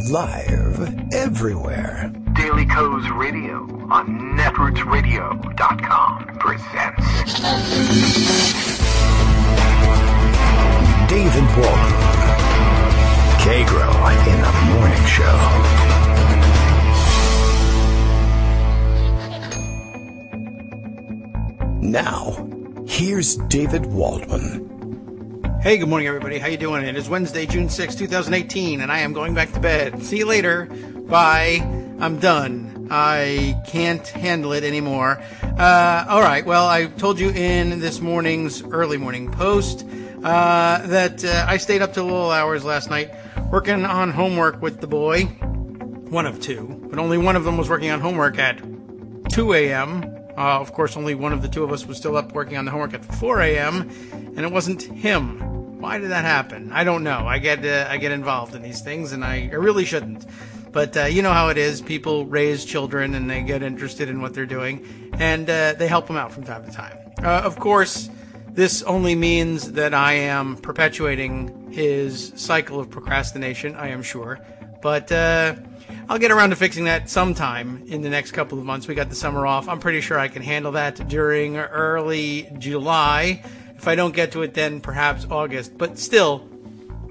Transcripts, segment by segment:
Live everywhere. Daily Co's Radio on netrootsradio.com presents David Waldman. Kagro in the Morning Show. Now, here's David Waldman. Hey, good morning, everybody. How you doing? It is Wednesday, June 6, 2018, and I am going back to bed. See you later. Bye. I'm done. I can't handle it anymore. All right. Well, I told you in this morning's early morning post that I stayed up till little hours last night working on homework with the boy. One of two, but only one of them was working on homework at 2 a.m. Of course, only one of the two of us was still up working on the homework at 4 a.m., and it wasn't him. Why did that happen? I don't know. I get involved in these things, and I really shouldn't. But you know how it is. People raise children, and they get interested in what they're doing, and they help them out from time to time. Of course, this only means that I am perpetuating his cycle of procrastination, I am sure. But I'll get around to fixing that sometime in the next couple of months. We got the summer off. I'm pretty sure I can handle that during early July. If I don't get to it then, perhaps August. But still,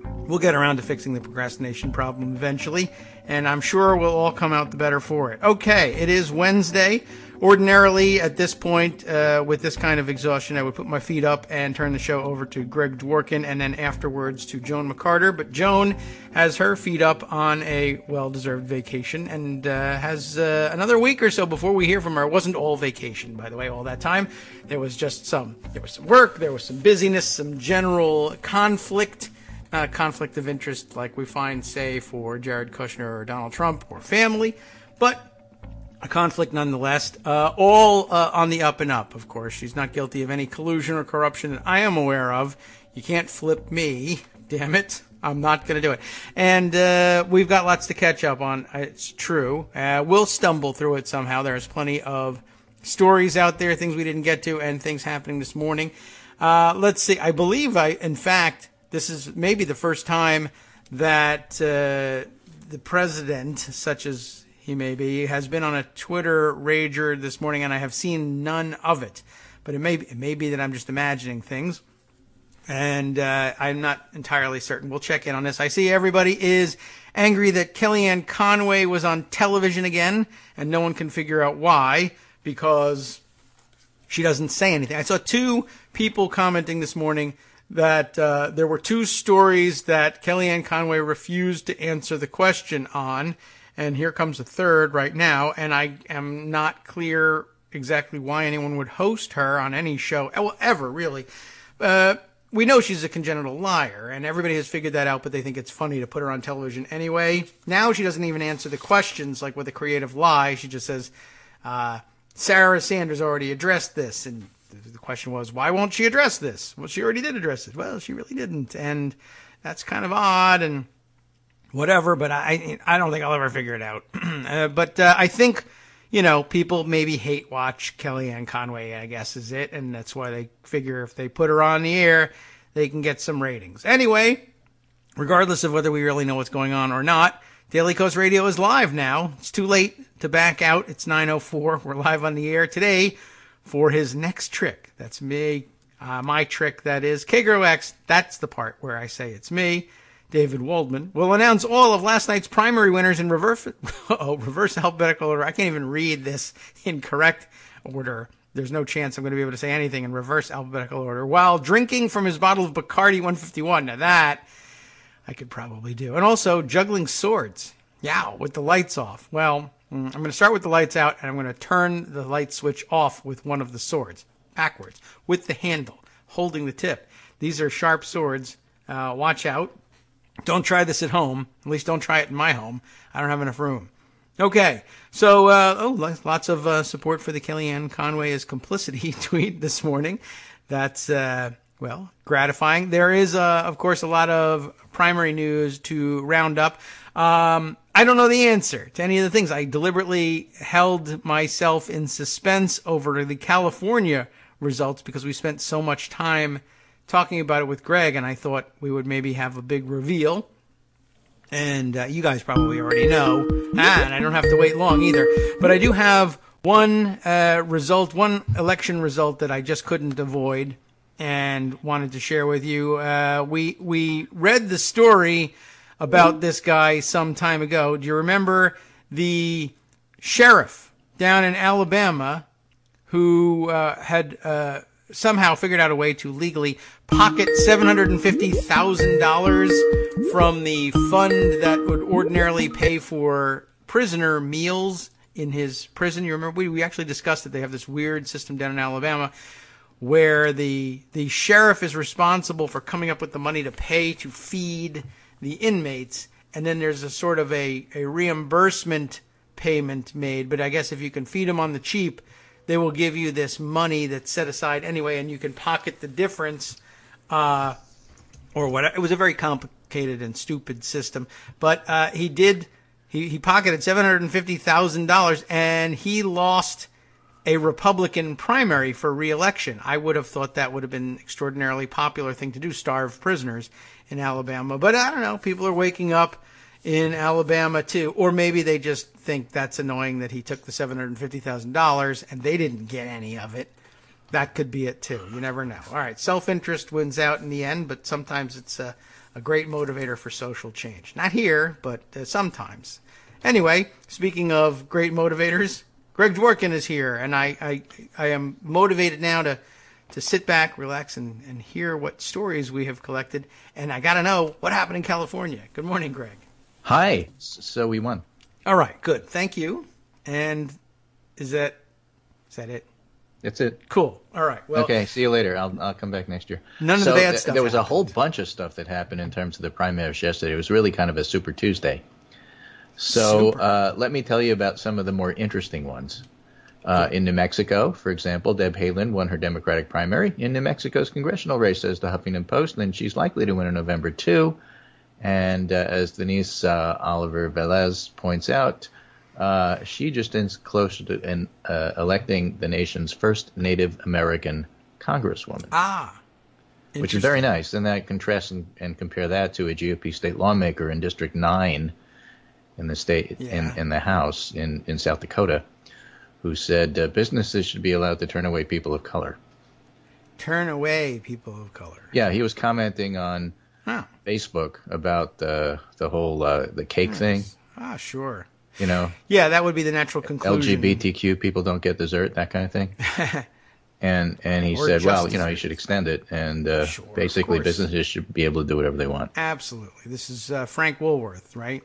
we'll get around to fixing the procrastination problem eventually, and I'm sure we'll all come out the better for it. Okay, it is Wednesday. Ordinarily, at this point, with this kind of exhaustion, I would put my feet up and turn the show over to Greg Dworkin, and then afterwards to Joan McCarter. But Joan has her feet up on a well-deserved vacation and has another week or so before we hear from her. It wasn't all vacation, by the way, all that time. There was some work, there was some busyness, some general conflict of interest like we find, say, for Jared Kushner or Donald Trump or family, but a conflict nonetheless, all on the up and up, of course. She's not guilty of any collusion or corruption that I am aware of. You can't flip me, damn it. I'm not going to do it. And we've got lots to catch up on. It's true. We'll stumble through it somehow. There's plenty of stories out there, things we didn't get to, and things happening this morning. Let's see. I believe in fact, this is maybe the first time that the president, such as he may be, has been on a Twitter rager this morning, and I have seen none of it. But it may be that I'm just imagining things, and I'm not entirely certain. We'll check in on this. I see everybody is angry that Kellyanne Conway was on television again, and no one can figure out why, because she doesn't say anything. I saw two people commenting this morning that there were two stories that Kellyanne Conway refused to answer the question on, and here comes a third right now, and I am not clear exactly why anyone would host her on any show, ever, really. We know she's a congenital liar, and everybody has figured that out, but they think it's funny to put her on television anyway. Now she doesn't even answer the questions, like with a creative lie. She just says, Sarah Sanders already addressed this, and the question was, why won't she address this? Well, she already did address it. Well, she really didn't, and that's kind of odd, and whatever, but I don't think I'll ever figure it out. But I think, people maybe hate watch Kellyanne Conway, I guess is it, and that's why they figure if they put her on the air, they can get some ratings. Anyway, regardless of whether we really know what's going on or not, Daily Coast Radio is live now. It's too late to back out. It's 9:04. We're live on the air today for his next trick. That's me, my trick, that is. Kagro X, that's the part where I say it's me. David Waldman will announce all of last night's primary winners in reverse alphabetical order. I can't even read this in correct order. There's no chance I'm going to be able to say anything in reverse alphabetical order while drinking from his bottle of Bacardi 151. Now that I could probably do. And also juggling swords. Yeah, with the lights off. Well, I'm going to start with the lights out, and I'm going to turn the light switch off with one of the swords backwards with the handle, holding the tip. These are sharp swords. Watch out. Don't try this at home. At least don't try it in my home. I don't have enough room. Okay, so lots of support for the Kellyanne Conway is complicity tweet this morning. That's, gratifying. There is, of course, a lot of primary news to round up. I don't know the answer to any of the things. I deliberately held myself in suspense over the California results because we spent so much time talking about it with Greg, and I thought we would maybe have a big reveal. And you guys probably already know. And I don't have to wait long either. But I do have one election result that I just couldn't avoid and wanted to share with you. We read the story about this guy some time ago. Do you remember the sheriff down in Alabama who had somehow figured out a way to legally pocket $750,000 from the fund that would ordinarily pay for prisoner meals in his prison? You remember we actually discussed that they have this weird system down in Alabama where the sheriff is responsible for coming up with the money to pay to feed the inmates, and then there's a sort of a reimbursement payment made. But I guess if you can feed them on the cheap, they will give you this money that's set aside anyway, and you can pocket the difference, or whatever. It was a very complicated and stupid system, but he pocketed $750,000, and he lost a Republican primary for re-election. I would have thought that would have been an extraordinarily popular thing to do, starve prisoners in Alabama. But I don't know, people are waking up in Alabama too. Or maybe they just think that's annoying that he took the $750,000 and they didn't get any of it. That could be it too. You never know. All right, self-interest wins out in the end, but sometimes it's a great motivator for social change. Not here, but sometimes. Anyway, speaking of great motivators, Greg Dworkin is here, and I am motivated now to sit back, relax, and hear what stories we have collected. And I got to know what happened in California. Good morning, Greg. Hi. So we won. All right, good. Thank you. And is that it? That's it. Cool. All right. Well, okay, see you later. I'll come back next year. None of the bad stuff There was happened. a whole bunch of stuff that happened in terms of the primaries yesterday. It was really kind of a Super Tuesday. So let me tell you about some of the more interesting ones. In New Mexico, for example, Deb Haaland won her Democratic primary in New Mexico's congressional race, says the Huffington Post, and she's likely to win in November, too. And as Denise Oliver Velez points out, she just is closer to electing the nation's first Native American congresswoman. Which is very nice. And I contrast and compare that to a GOP state lawmaker in District 9 in the state, in the House in South Dakota, who said businesses should be allowed to turn away people of color. Turn away people of color. Yeah, he was commenting on Facebook about the whole the cake thing. Sure. You know. Yeah, that would be the natural conclusion. LGBTQ people don't get dessert, that kind of thing. and he said, well, you know, you should extend it, and basically businesses should be able to do whatever they want. Absolutely. This is Frank Woolworth, right?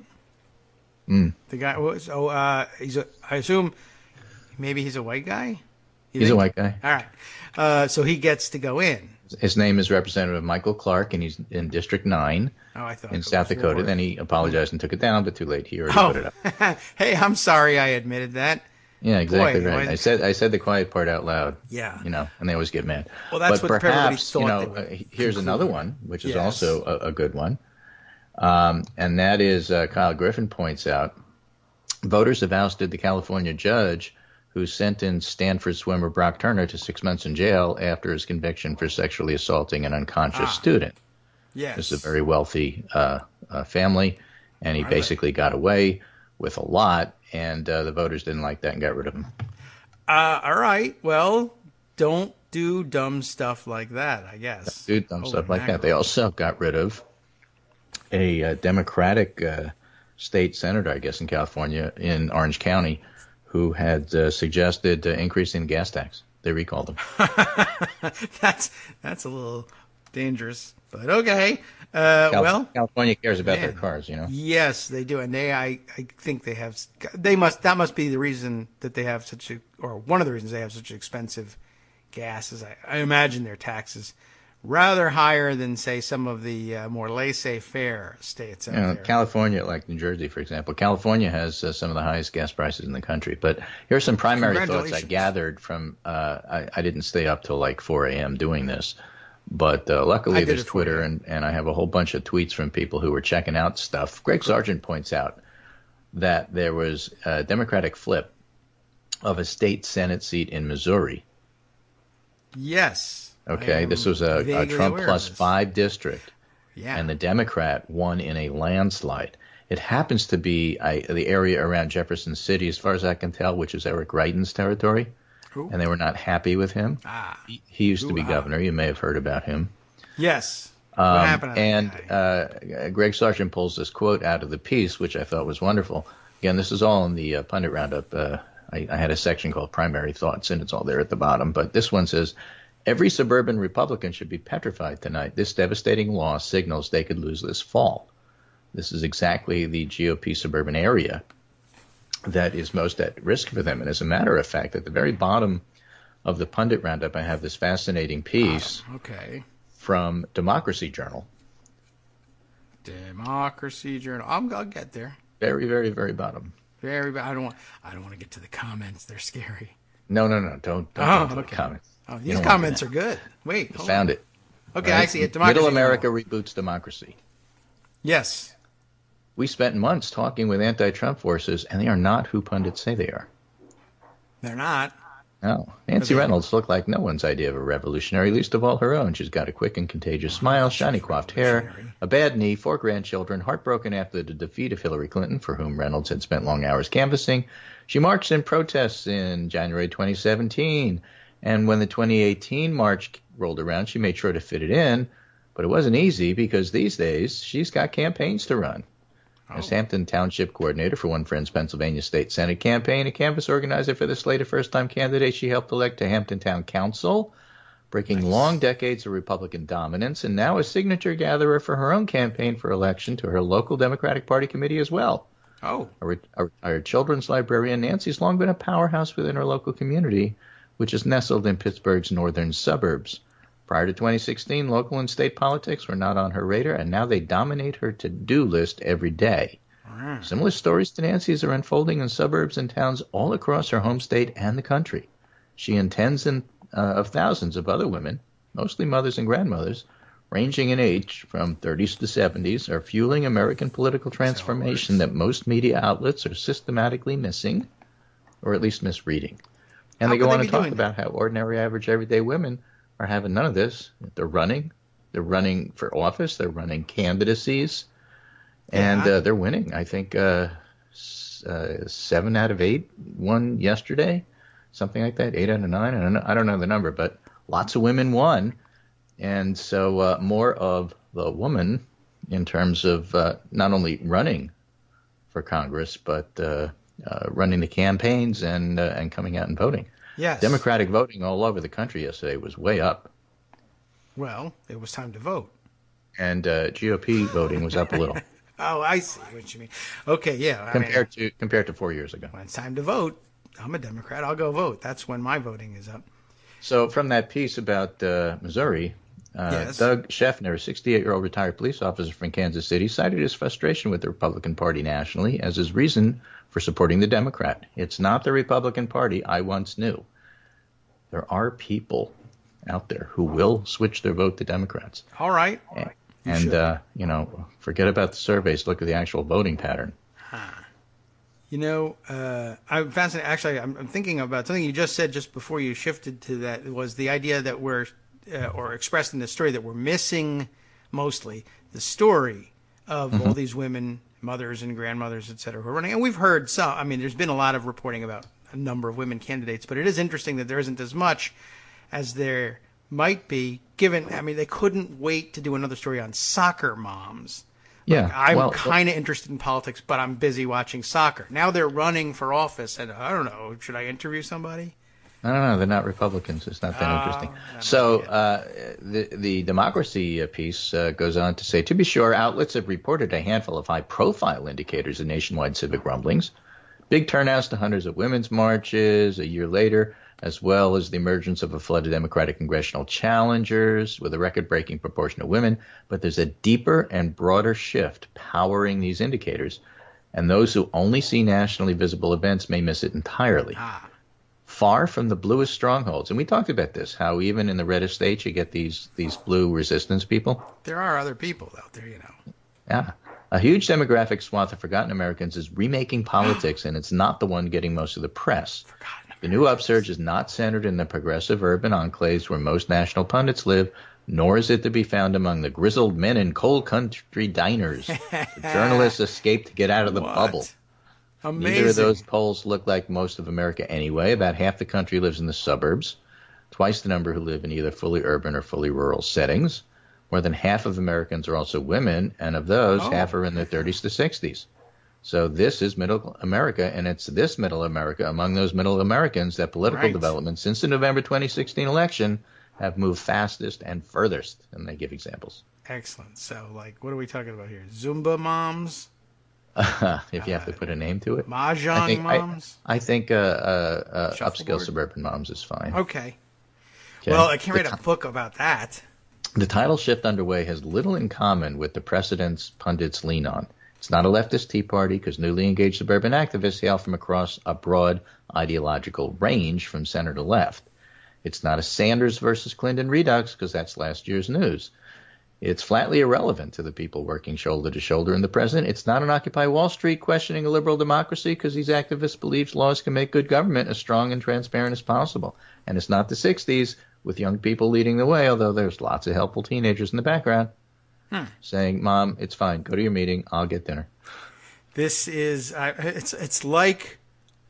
Mm. The guy was. I assume. Maybe he's a white guy? He's a white guy. All right. So he gets to go in. His name is Representative Michael Clark, and he's in District 9 in South Dakota. Then he apologized and took it down, but too late. He already put it up. Hey, I'm sorry I admitted that. Yeah, exactly right. I said the quiet part out loud. Yeah. You know, and they always get mad. Well, that's but what perhaps, thought here's another one, which is also a good one. And that is, Kyle Griffin points out, voters have ousted the California judge who sentenced Stanford swimmer Brock Turner to 6 months in jail after his conviction for sexually assaulting an unconscious student. Yes. This is a very wealthy family, and he basically got away with a lot, and the voters didn't like that and got rid of him. All right. Well, don't do dumb stuff like that, I guess. Don't do dumb stuff like that. They also got rid of a Democratic state senator, I guess, in California, in Orange County, who had suggested increasing the gas tax. They recalled him. That's a little dangerous, but okay. California cares about their cars, you know. Yes, they do, and I think that must be the reason that they have one of the reasons they have such expensive gas. Is I imagine their taxes rather higher than, say, some of the more laissez-faire states out there. California, like New Jersey, for example. California has some of the highest gas prices in the country. But here are some primary thoughts I gathered from I didn't stay up till like 4 a.m. doing this. But luckily there's Twitter, and I have a whole bunch of tweets from people who were checking out stuff. Greg Sargent points out that there was a Democratic flip of a state Senate seat in Missouri. Yes. Okay, this was a Trump plus 5 district. Yeah. and the Democrat won in a landslide. It happens to be the area around Jefferson City, as far as I can tell, which is Eric Greitens' territory, Ooh. and they were not happy with him. He used to be governor. You may have heard about him. Yes. What happened to that guy? Greg Sargent pulls this quote out of the piece, which I thought was wonderful. Again, this is all in the Pundit Roundup. I had a section called Primary Thoughts, and it's all there at the bottom. But this one says, every suburban Republican should be petrified tonight. This devastating loss signals they could lose this fall. This is exactly the GOP suburban area that is most at risk for them. And as a matter of fact, at the very bottom of the Pundit Roundup, I have this fascinating piece from Democracy Journal. Democracy Journal. I'll get there. Very, very, very bottom. Very. I don't want to get to the comments. They're scary. No. Don't go to the comments. Oh, these comments are good. Wait. I found it. Okay, right? I see it. Democracy Middle America Journal. reboots democracy. Yes. We spent months talking with anti-Trump forces, and they are not who pundits say they are. They're not. No. Nancy Reynolds looked like no one's idea of a revolutionary, least of all her own. She's got a quick and contagious smile, shiny coiffed hair, a bad knee, 4 grandchildren, heartbroken after the defeat of Hillary Clinton, for whom Reynolds had spent long hours canvassing. She marched in protests in January 2017, and when the 2018 march rolled around, she made sure to fit it in, but it wasn't easy because these days she's got campaigns to run. As Hampton Township coordinator for One Friend's Pennsylvania State Senate campaign, a canvass organizer for the slate of first-time candidates she helped elect to Hampton Town Council, breaking long decades of Republican dominance, and now a signature gatherer for her own campaign for election to her local Democratic Party committee as well. Oh. A retired children's librarian, Nancy's long been a powerhouse within her local community, which is nestled in Pittsburgh's northern suburbs. Prior to 2016, local and state politics were not on her radar, and now they dominate her to-do list every day. Similar stories to Nancy's are unfolding in suburbs and towns all across her home state and the country. She and tens of thousands of other women, mostly mothers and grandmothers, ranging in age from 30s to 70s, are fueling American political transformation that most media outlets are systematically missing, or at least misreading. And they go on to talk about how ordinary, average, everyday women are having none of this. They're running for office. They're running candidacies, and they're winning. I think 7 out of 8 won yesterday, something like that. 8 out of 9. I don't know the number, but lots of women won, and so more of the woman in terms of not only running for Congress, but running the campaigns and coming out and voting. Yes. Democratic voting all over the country yesterday was way up. Well, it was time to vote. And GOP voting was up a little. Oh, I see what you mean. Okay, yeah. Compared to 4 years ago. When it's time to vote, I'm a Democrat. I'll go vote. That's when my voting is up. So from that piece about Missouri, Doug Scheffner, a 68-year-old retired police officer from Kansas City, cited his frustration with the Republican Party nationally as his reason for supporting the Democrat. It's not the Republican Party I once knew. There are people out there who will switch their vote to Democrats. All right. And forget about the surveys. Look at the actual voting pattern. I'm fascinated. Actually, I'm thinking about something you just said just before you shifted to that. It was the idea that we're, or expressed in the story, that we're missing mostly the story of all these women, mothers and grandmothers, et cetera, who are running. And we've heard some. I mean, there's been a lot of reporting about a number of women candidates, but it is interesting that there isn't as much as there might be, given, I mean, they couldn't wait to do another story on soccer moms. Yeah. I'm kind of interested in politics, but I'm busy watching soccer. Now they're running for office, and I don't know, should I interview somebody? I don't know. They're not Republicans. It's not that interesting. So the democracy piece goes on to say, to be sure, outlets have reported a handful of high-profile indicators of nationwide civic rumblings. Big turnouts to hundreds of women's marches a year later, as well as the emergence of a flood of Democratic congressional challengers with a record-breaking proportion of women. But there's a deeper and broader shift powering these indicators, and those who only see nationally visible events may miss it entirely. Far from the bluest strongholds. And we talked about this, how even in the reddest states you get these blue resistance people. There are other people out there, you know. Yeah. A huge demographic swath of forgotten Americans is remaking politics, and it's not the one getting most of the press. The new upsurge is not centered in the progressive urban enclaves where most national pundits live, nor is it to be found among the grizzled men in coal country diners. The journalists escaped to get out of the bubble. Amazing. Neither of those polls look like most of America anyway. About half the country lives in the suburbs, twice the number who live in either fully urban or fully rural settings. More than half of Americans are also women, and of those, half are in their 30s to 60s. So this is middle America, and it's this middle America among those middle Americans that political developments since the November 2016 election have moved fastest and furthest, and they give examples. Excellent. So, like, what are we talking about here? Zumba moms? If you have to put a name to it. Mahjong moms? I think upscale suburban moms is fine. Okay. Well, I can't write a book about that. The tidal shift underway has little in common with the precedents pundits lean on. It's not a leftist Tea Party because newly engaged suburban activists hail from across a broad ideological range from center to left. It's not a Sanders versus Clinton redux because that's last year's news. It's flatly irrelevant to the people working shoulder to shoulder in the present. It's not an Occupy Wall Street questioning a liberal democracy because these activists believe laws can make good government as strong and transparent as possible. And it's not the 60s with young people leading the way, although there's lots of helpful teenagers in the background saying, Mom, it's fine. Go to your meeting. I'll get dinner. This is, it's like,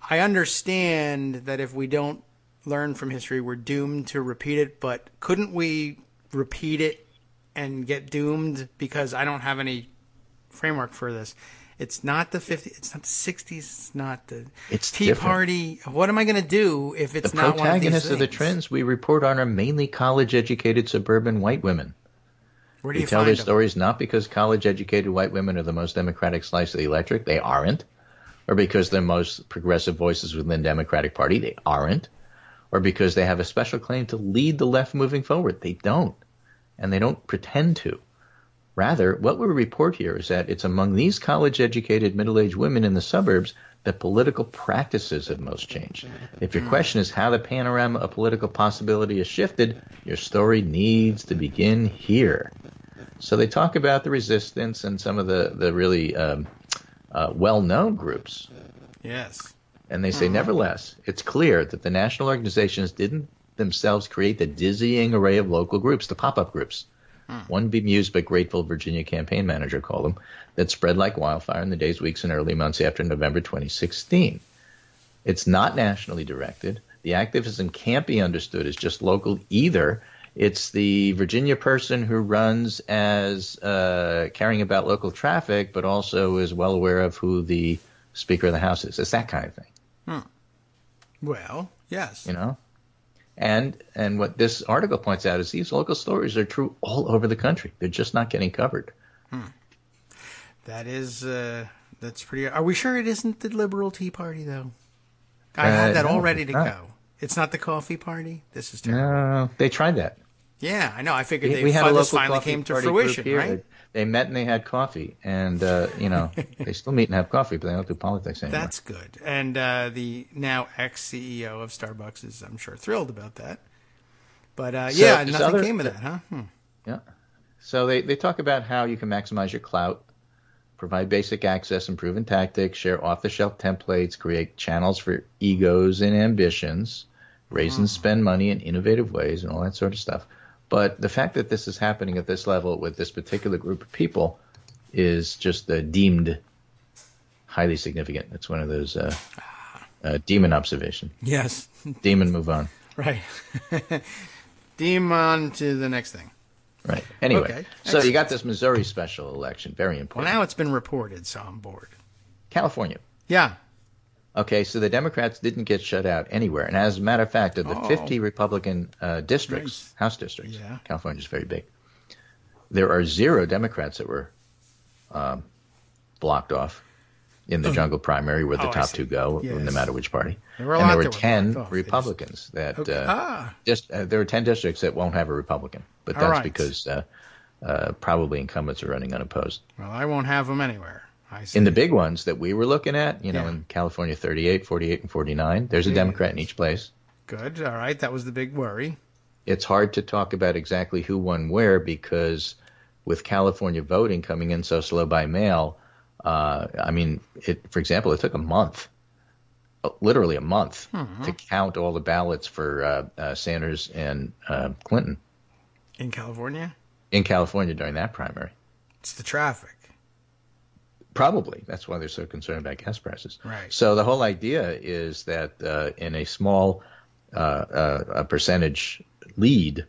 I understand that if we don't learn from history, we're doomed to repeat it, but couldn't we repeat it and get doomed because I don't have any framework for this? It's not the 50s, it's not the 60s, it's not the Tea Party. What am I going to do if it's not one of these things? The protagonists of the trends we report on are mainly college-educated suburban white women. Where do you tell their stories not because college-educated white women are the most democratic slice of the electorate. They aren't. Or because they're most progressive voices within the Democratic Party. They aren't. Or because they have a special claim to lead the left moving forward. They don't. And they don't pretend to. Rather, what we report here is that it's among these college-educated middle-aged women in the suburbs that political practices have most changed. If your question is how the panorama of political possibility has shifted, your story needs to begin here. So they talk about the resistance and some of the really well-known groups. Yes. And they say, nevertheless, it's clear that the national organizations didn't themselves create the dizzying array of local groups, the pop-up groups. One bemused but grateful Virginia campaign manager called them, that spread like wildfire in the days, weeks, and early months after November 2016. It's not nationally directed. The activism can't be understood as just local either. It's the Virginia person who runs as caring about local traffic, but also is well aware of who the Speaker of the House is. It's that kind of thing. Well, yes. You know? And what this article points out is these local stories are true all over the country. They're just not getting covered. That is, that's pretty. Are we sure it isn't the Liberal Tea Party, though? I have that all ready to go. It's not the Coffee Party? This is terrible. No, they tried that. Yeah, I know. I figured this finally came to fruition, right? They met and they had coffee. And, they still meet and have coffee, but they don't do politics anymore. That's good. And the now ex-CEO of Starbucks is, I'm sure, thrilled about that. But, nothing came of that, huh? Yeah. So they talk about how you can maximize your clout, provide basic access and proven tactics, share off-the-shelf templates, create channels for egos and ambitions, raise and spend money in innovative ways, and all that sort of stuff. But the fact that this is happening at this level with this particular group of people is just deemed highly significant. It's one of those demon observation. Yes. Demon, move on. Right. Demon on to the next thing. Right. Anyway, okay. So you got this Missouri special election. Very important. Well, now it's been reported, so I'm bored. California. Yeah. Okay, so the Democrats didn't get shut out anywhere. And as a matter of fact, of the 50 Republican districts, House districts, California's very big, there are 0 Democrats that were blocked off in the jungle primary where the top 2 go, no matter which party. There were 10 Republicans that there were 10 districts that won't have a Republican. But that's because probably incumbents are running unopposed. Well, I won't have them anywhere. In the big ones that we were looking at, in California 38, 48, and 49, there's a Democrat in each place. Good. All right. That was the big worry. It's hard to talk about exactly who won where because with California voting coming in so slow by mail, for example, it took a month literally a month to count all the ballots for Sanders and Clinton. In California? In California during that primary. It's the traffic. Probably. That's why they're so concerned about gas prices. Right. So the whole idea is that in a small a percentage lead,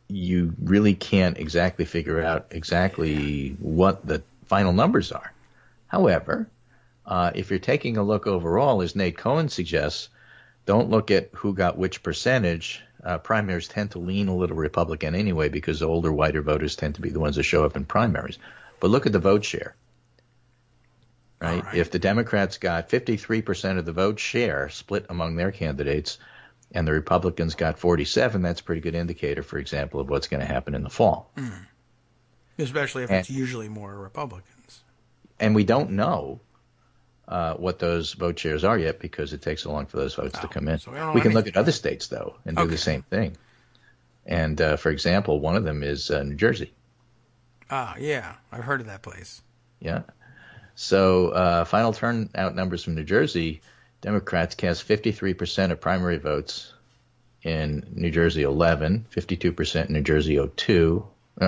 you really can't exactly figure out exactly what the final numbers are. However, if you're taking a look overall, as Nate Cohen suggests, don't look at who got which percentage. Primaries tend to lean a little Republican anyway because older, whiter voters tend to be the ones that show up in primaries. But look at the vote share. Right? If the Democrats got 53% of the vote share split among their candidates and the Republicans got 47, that's a pretty good indicator, for example, of what's going to happen in the fall. Especially if it's usually more Republicans. And we don't know what those vote shares are yet because it takes so long for those votes to come in. So we can look at other states, though, and do the same thing. And, for example, one of them is New Jersey. Yeah. I've heard of that place. Yeah. So final turnout numbers from New Jersey, Democrats cast 53% of primary votes in New Jersey 11, 52% in New Jersey 02.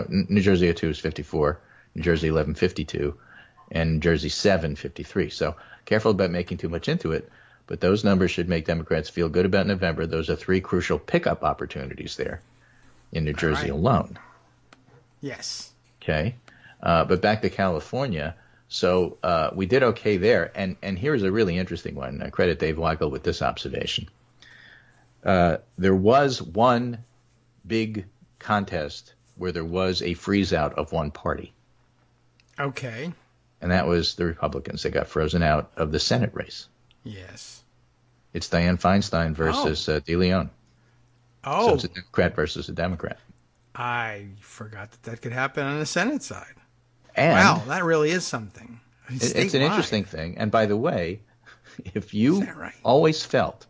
New Jersey 02 is 54, New Jersey 11, 52, and New Jersey 7, 53. So careful about making too much into it, but those numbers should make Democrats feel good about November. Those are three crucial pickup opportunities there in New Jersey alone. Yes. Okay. But back to California. So we did okay there. And here's a really interesting one. I credit Dave Weigel with this observation. There was one big contest where there was a freeze out of one party. Okay. And that was the Republicans. They got frozen out of the Senate race. Yes. It's Dianne Feinstein versus De Leon. Oh. So it's a Democrat versus a Democrat. I forgot that could happen on the Senate side. And wow, that really is something. It's an interesting thing. And by the way, if you always felt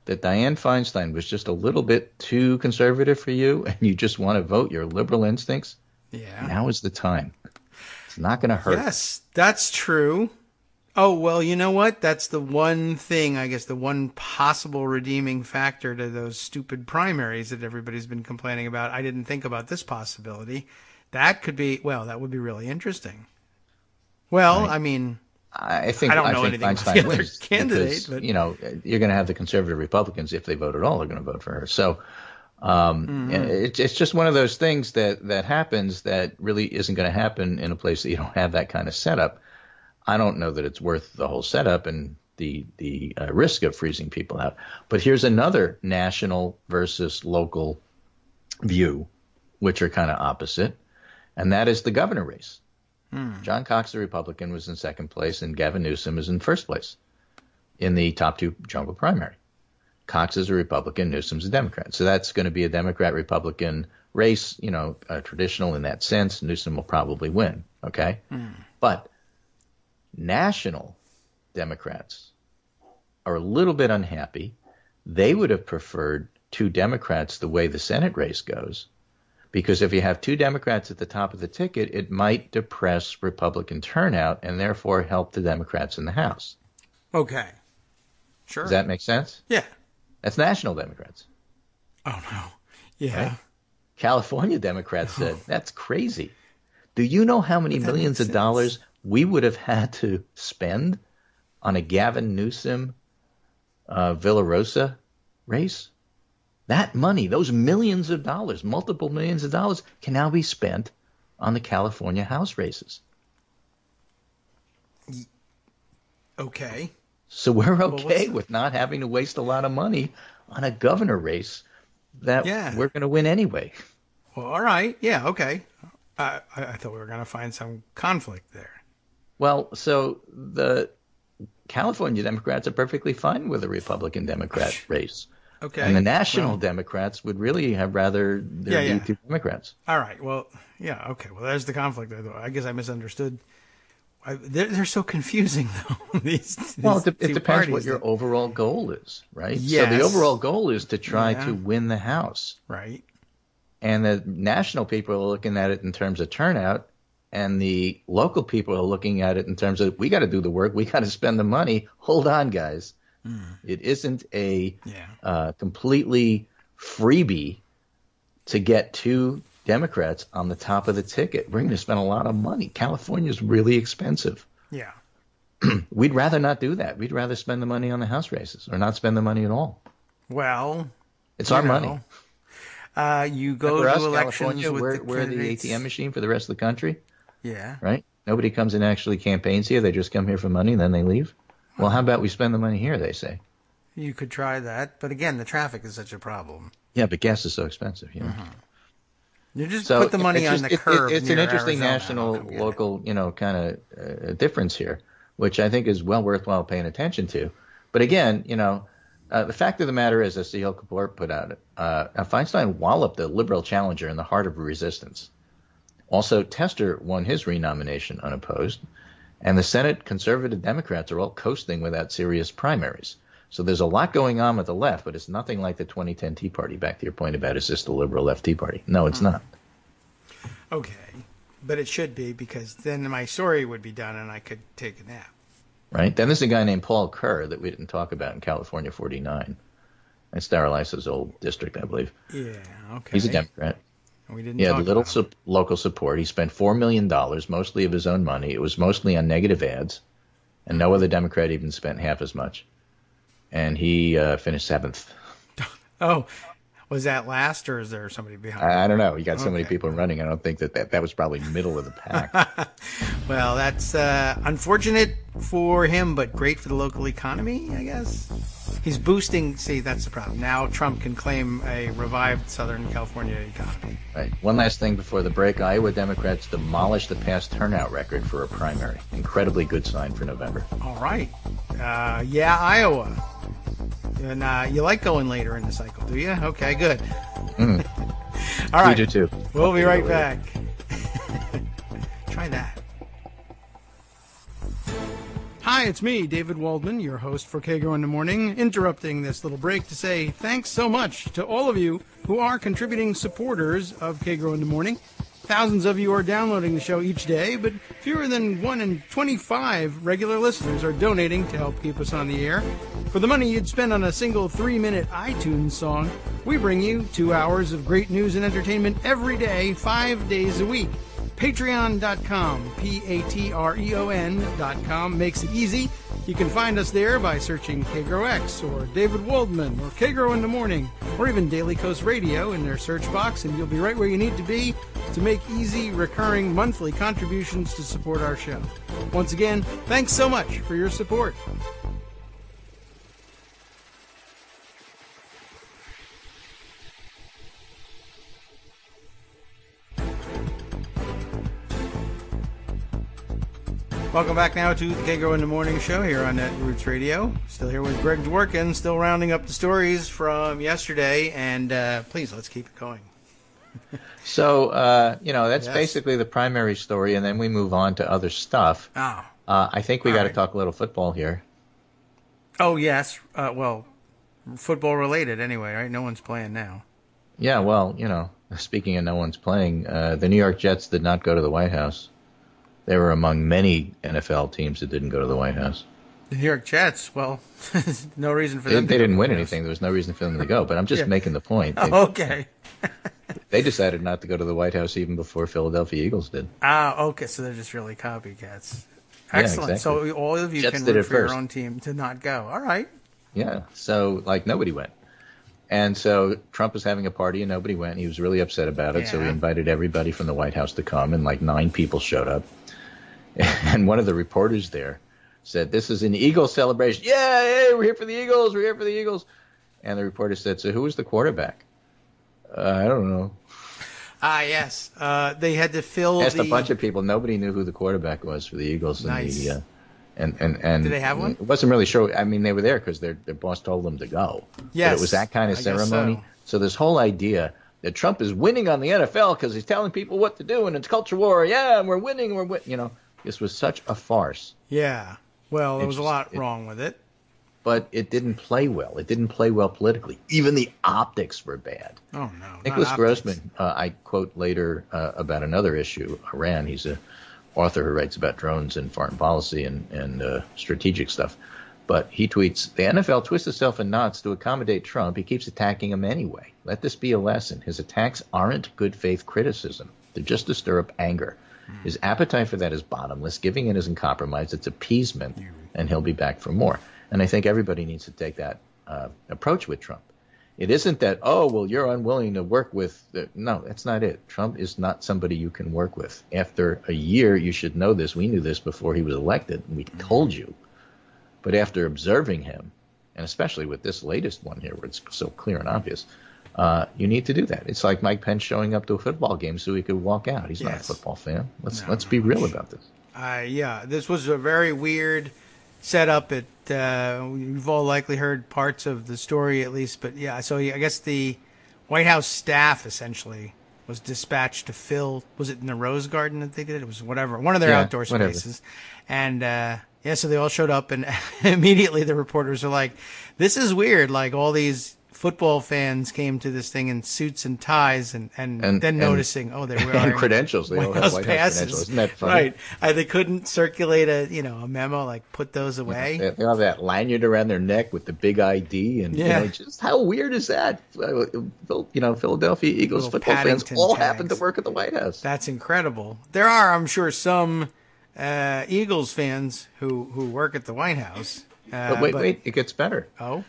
that Dianne Feinstein was just a little bit too conservative for you and you just want to vote your liberal instincts, now is the time. It's not going to hurt. Yes, that's true. Oh, well, you know what? That's the one thing, I guess, the one possible redeeming factor to those stupid primaries that everybody's been complaining about. I didn't think about this possibility. That could be, well, that would be really interesting. Well, right. I mean, I think don't know anything about the other candidate, because, but you know, you're going to have the conservative Republicans, if they vote at all, are going to vote for her. So it's just one of those things that happens that really isn't going to happen in a place that you don't have that kind of setup. I don't know that it's worth the whole setup and the risk of freezing people out. But here's another national versus local view, which are kind of opposite, and that is the governor race. John Cox, the Republican, was in second place, and Gavin Newsom is in first place in the top two jungle primary. Cox is a Republican, Newsom's a Democrat. So that's going to be a Democrat-Republican race, you know, traditional in that sense. Newsom will probably win, okay? But national Democrats are a little bit unhappy. They would have preferred two Democrats the way the Senate race goes, because if you have two Democrats at the top of the ticket, it might depress Republican turnout and therefore help the Democrats in the House. Okay. Sure. Does that make sense? Yeah. That's national Democrats. Oh, no. Yeah. Right? California Democrats said, that's crazy. Do you know how many millions of dollars we would have had to spend on a Gavin Newsom Villarosa race? That money, those millions of dollars, multiple millions of dollars, can now be spent on the California House races. Okay. So we're okay with not having to waste a lot of money on a governor race that we're going to win anyway. Well, all right. Yeah, okay. I thought we were going to find some conflict there. Well, so the California Democrats are perfectly fine with a Republican-Democrat race. Okay. And the national Democrats would really have rather there be two Democrats. All right. Well, yeah. Okay. Well, there's the conflict there, though. I guess I misunderstood. They're so confusing, though. These it depends what your overall goal is, right? Yes. So the overall goal is to try to win the House. Right. And the national people are looking at it in terms of turnout, and the local people are looking at it in terms of, we got to do the work, we got to spend the money. Hold on, guys. It isn't a completely freebie to get two Democrats on the top of the ticket. We're going to spend a lot of money. California's really expensive. Yeah. We'd rather not do that. We'd rather spend the money on the House races or not spend the money at all. Well, it's our money. You go for to us, elections California, with we're the ATM machine for the rest of the country. Yeah. Right? Nobody comes and actually campaigns here. They just come here for money and then they leave. Well, how about we spend the money here, they say. You could try that. But again, the traffic is such a problem. Yeah, but gas is so expensive, you know. You just put the money on the curb. It's an interesting national, local, kind of difference here, which I think is well worthwhile paying attention to. But again, the fact of the matter is, as Sahil Kapoor put out, Feinstein walloped the liberal challenger in the heart of resistance. Also, Tester won his renomination unopposed, and the Senate conservative Democrats are all coasting without serious primaries. So there's a lot going on with the left, but it's nothing like the 2010 Tea Party. Back to your point about, is this the liberal left Tea Party? No, it's not. Okay. But it should be, because then my story would be done and I could take a nap. Right? Then there's a guy named Paul Kerr that we didn't talk about in California 49. That's Starlice's old district, I believe. Yeah, okay. He's a Democrat. We didn't He had talk little about him. local support. He spent $4 million, mostly of his own money. It was mostly on negative ads, and no other Democrat even spent half as much. And he finished 7th. Oh, was that last, or is there somebody behind? I don't know. You got so many people running. I don't think that was probably middle of the pack. Well, that's unfortunate for him, but great for the local economy, I guess. He's boosting. See, that's the problem. Now Trump can claim a revived Southern California economy. Right. One last thing before the break. Iowa Democrats demolished the past turnout record for a primary. Incredibly good sign for November. All right. Yeah, Iowa. And you like going later in the cycle, do you? Okay, good. All right. We do too. We'll be right back. Try that. Hi, it's me, David Waldman, your host for Kagro in the Morning, interrupting this little break to say thanks so much to all of you who are contributing supporters of Kagro in the Morning. Thousands of you are downloading the show each day, but fewer than 1 in 25 regular listeners are donating to help keep us on the air. For the money you'd spend on a single 3-minute iTunes song, we bring you 2 hours of great news and entertainment every day, 5 days a week. Patreon.com, Patreon.com makes it easy. You can find us there by searching KagroX or David Waldman or Kagro in the Morning or even Daily Coast Radio in their search box, and you'll be right where you need to be to make easy, recurring monthly contributions to support our show. Once again, thanks so much for your support. Welcome back now to the Kagro in the Morning show here on Netroots Radio. Still here with Greg Dworkin, still rounding up the stories from yesterday, and please, let's keep it going. So, that's basically the primary story, and then we move on to other stuff. Oh. I think we got to talk a little football here. Oh, yes. Well, football related anyway, right? No one's playing now. Yeah, well, speaking of no one's playing, the New York Jets did not go to the White House. They were among many NFL teams that didn't go to the White House. The New York Jets, well, no reason for them to go. They didn't win anything. There was no reason for them to go. But I'm just making the point. Okay. They decided not to go to the White House even before Philadelphia Eagles did. Okay, so they're just really copycats. Excellent. Yeah, exactly. So all of you Jets can did root it for your first. own team to not go. All right. Yeah, so, nobody went. And so Trump was having a party and nobody went. He was really upset about it, so he invited everybody from the White House to come, and 9 people showed up. And one of the reporters there said, "This is an Eagles celebration. Yeah, hey, we're here for the Eagles. We're here for the Eagles." And the reporter said, "So who was the quarterback?" I don't know. Yes. They had to fill Asked a bunch of people. Nobody knew who the quarterback was for the Eagles. Nice. And did they have one? It wasn't really sure. I mean, they were there because their boss told them to go. Yes. But it was that kind of I guess ceremony. So this whole idea that Trump is winning on the NFL because he's telling people what to do and it's culture war. Yeah, and we're winning. This was such a farce. Yeah. Well, there was a lot wrong with it. But it didn't play well. It didn't play well politically. Even the optics were bad. Oh, no. Nicholas Grossman, I quote later about another issue, Iran. He's a author who writes about drones and foreign policy and strategic stuff. But he tweets, the NFL twists itself in knots to accommodate Trump. He keeps attacking him anyway. Let this be a lesson. His attacks aren't good faith criticism. They're just to stir up anger. His appetite for that is bottomless. Giving in isn't compromise. It's appeasement, and he'll be back for more. And I think everybody needs to take that approach with Trump. It isn't that, oh, well, you're unwilling to work with. No, that's not it. Trump is not somebody you can work with. After a year, you should know this. We knew this before he was elected. We told you. But after observing him, and especially with this latest one here where it's so clear and obvious, you need to do that. It's like Mike Pence showing up to a football game so he could walk out. He's not a football fan. Let's be real about this. This was a very weird setup. You've all likely heard parts of the story at least, but so I guess the White House staff essentially was dispatched to fill, was it in the Rose Garden that they did? It was one of their outdoor spaces. And so they all showed up, and immediately the reporters are like, this is weird. Like, all these football fans came to this thing in suits and ties, and then noticing, oh, they're wearing credentials. They all have White House credentials. Isn't that funny? Right. They couldn't circulate a memo, like, put those away. They have that lanyard around their neck with the big ID, and just how weird is that? Philadelphia Eagles football fans all happen to work at the White House. That's incredible. There are, I'm sure, some Eagles fans who work at the White House. But wait, it gets better. Oh?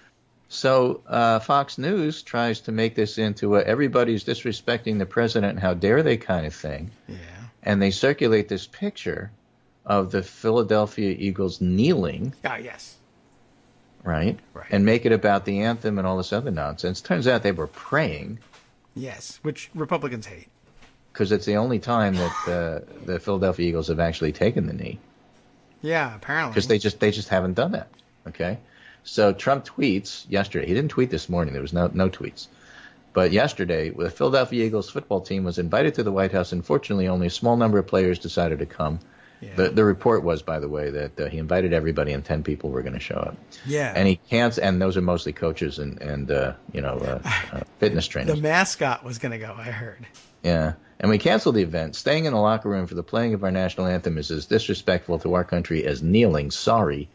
So Fox News tries to make this into everybody's disrespecting the president and how dare they kind of thing. Yeah. And they circulate this picture of the Philadelphia Eagles kneeling. Ah, yes. Right? And make it about the anthem and all this other nonsense. Turns out they were praying. Yes, which Republicans hate. Because it's the only time that the Philadelphia Eagles have actually taken the knee. Yeah, apparently. Because they just haven't done that. Okay? So Trump tweets yesterday. He didn't tweet this morning. There was no tweets. But yesterday, the Philadelphia Eagles football team was invited to the White House. Unfortunately, only a small number of players decided to come. Yeah. The report was, by the way, that he invited everybody and 10 people were going to show up. Yeah. And he can't. And those are mostly coaches and fitness trainers. The mascot was going to go, I heard. Yeah. And we canceled the event. Staying in the locker room for the playing of our national anthem is as disrespectful to our country as kneeling. Sorry.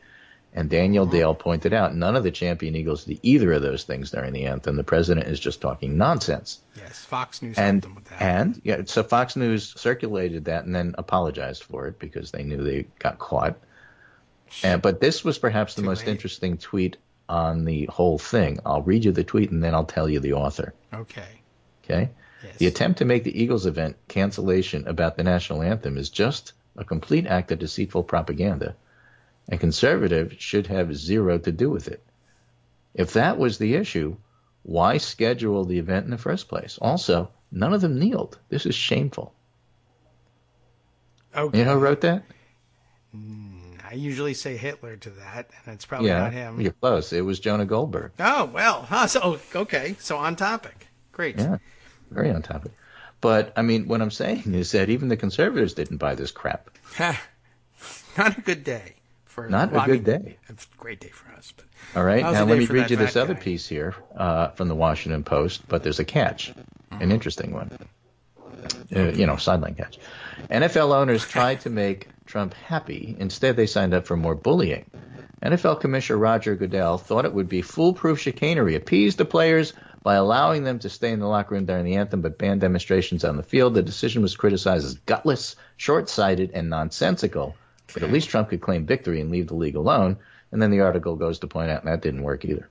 And Daniel Dale pointed out none of the champion Eagles did either of those things during the anthem. The president is just talking nonsense. Yes, Fox News helped them with that. So Fox News circulated that and then apologized for it because they knew they got caught. But this was perhaps the most interesting tweet on the whole thing. I'll read you the tweet and then I'll tell you the author. Okay. Yes. The attempt to make the Eagles event cancellation about the national anthem is just a complete act of deceitful propaganda. And conservatives should have zero to do with it. If that was the issue, why schedule the event in the first place? Also, none of them kneeled. This is shameful. Okay. You know who wrote that? I usually say Hitler to that, and it's probably not him. You're close. It was Jonah Goldberg. Oh, well. So on topic. Great. Yeah, very on topic. But, I mean, what I'm saying is that even the conservatives didn't buy this crap. Not a good day. Not a good day. It's a great day for us. But all right. Now let me read you this other piece here from the Washington Post, but there's a catch, an interesting one. Sideline catch. NFL owners tried to make Trump happy. Instead, they signed up for more bullying. NFL Commissioner Roger Goodell thought it would be foolproof chicanery, appease the players by allowing them to stay in the locker room during the anthem, but ban demonstrations on the field. The decision was criticized as gutless, short-sighted, and nonsensical. But at least Trump could claim victory and leave the league alone. And then the article goes to point out that didn't work either.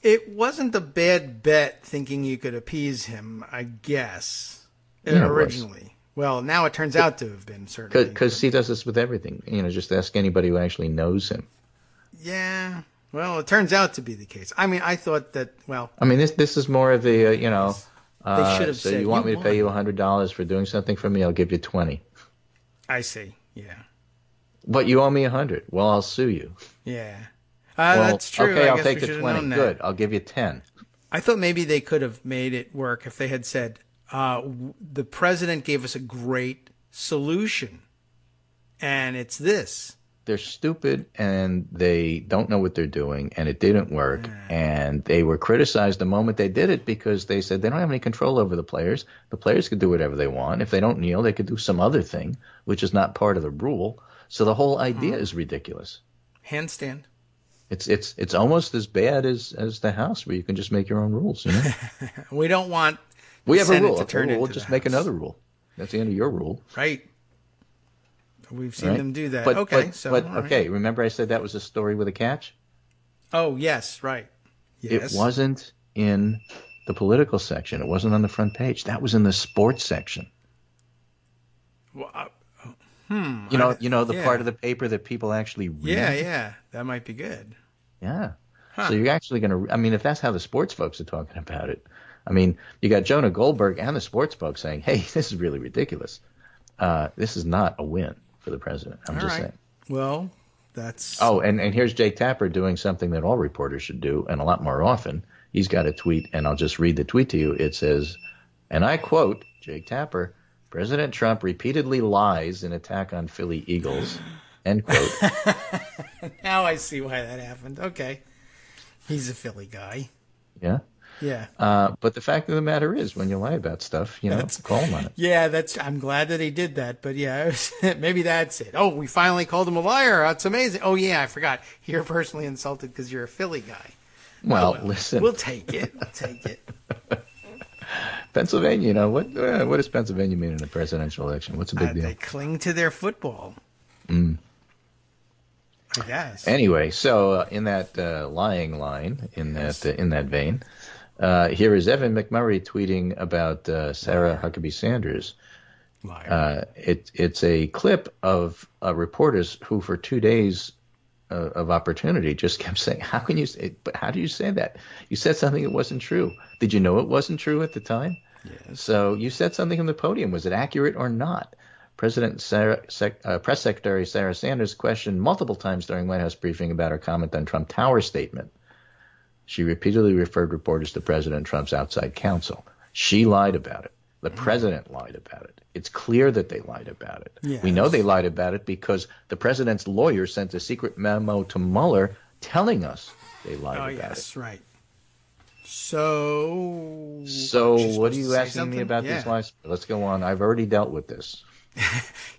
It wasn't a bad bet thinking you could appease him, I guess, originally. Well, now it turns out to have been, certainly. Because he does this with everything. Just ask anybody who actually knows him. Yeah. Well, it turns out to be the case. I mean, I thought that, this is more of the, they should have so said, you want me to pay you $100 for doing something for me? I'll give you $20. I see. Yeah. But you owe me $100. Well, I'll sue you. Yeah. That's true. Okay, I I'll guess take we the should have 20. known that. Good. I'll give you 10. I thought maybe they could have made it work if they had said, the president gave us a great solution, and it's this. they're stupid and they don't know what they're doing, and it didn't work. And they were criticized the moment they did it because they said they don't have any control over the players. The players could do whatever they want. If they don't kneel, they could do some other thing, which is not part of the rule. So the whole idea is ridiculous. Handstand. It's almost as bad as the House, where you can just make your own rules. You know, We don't want we have Senate a rule. to Okay, turn we'll into just the make House. another rule. That's the end of your rule. Right. We've seen Right? them do that. But, Okay. but, all right. okay. Remember, I said that was a story with a catch. Oh, yes. Right. Yes. It wasn't in the political section. It wasn't on the front page. That was in the sports section. Well, You know the yeah. part of the paper that people actually read. yeah. That might be good. Yeah. So you're actually going to. I mean, if that's how the sports folks are talking about it, I mean, you got Jonah Goldberg and the sports folks saying, "Hey, this is really ridiculous. This is not a win for the president." I'm All just right. saying. Well, that's. Oh, and here's Jake Tapper doing something that all reporters should do, and a lot more often. He's got a tweet, and I'll just read the tweet to you. It says, and I quote Jake Tapper: "President Trump repeatedly lies in attack on Philly Eagles." End quote. Now I see why that happened. Okay. He's a Philly guy. Yeah. Yeah. But the fact of the matter is, when you lie about stuff, call him on it. Yeah, I'm glad that he did that, but yeah, maybe that's it. Oh, we finally called him a liar. That's amazing. Oh yeah, I forgot. You're personally insulted because you're a Philly guy. Well, listen. We'll take it. We'll take it. Pennsylvania, what does Pennsylvania mean in a presidential election? What's a big deal? They cling to their football. I guess. Anyway, so in that lying line, in that vein, here is Evan McMurray tweeting about Sarah Huckabee Sanders. Liar. It's a clip of reporters who, for 2 days of opportunity, just kept saying, "How can you say? But how do you say that? You said something that wasn't true. Did you know it wasn't true at the time? Yes. So you said something on the podium. Was it accurate or not?" Press Secretary Sarah Sanders questioned multiple times during White House briefing about her comment on Trump Tower statement. She repeatedly referred reporters to President Trump's outside counsel. She lied about it. The president lied about it. It's clear that they lied about it. Yes. We know they lied about it because the president's lawyer sent a secret memo to Mueller telling us they lied about yes, right. So what are you asking me about these lies? Let's go on. I've already dealt with this.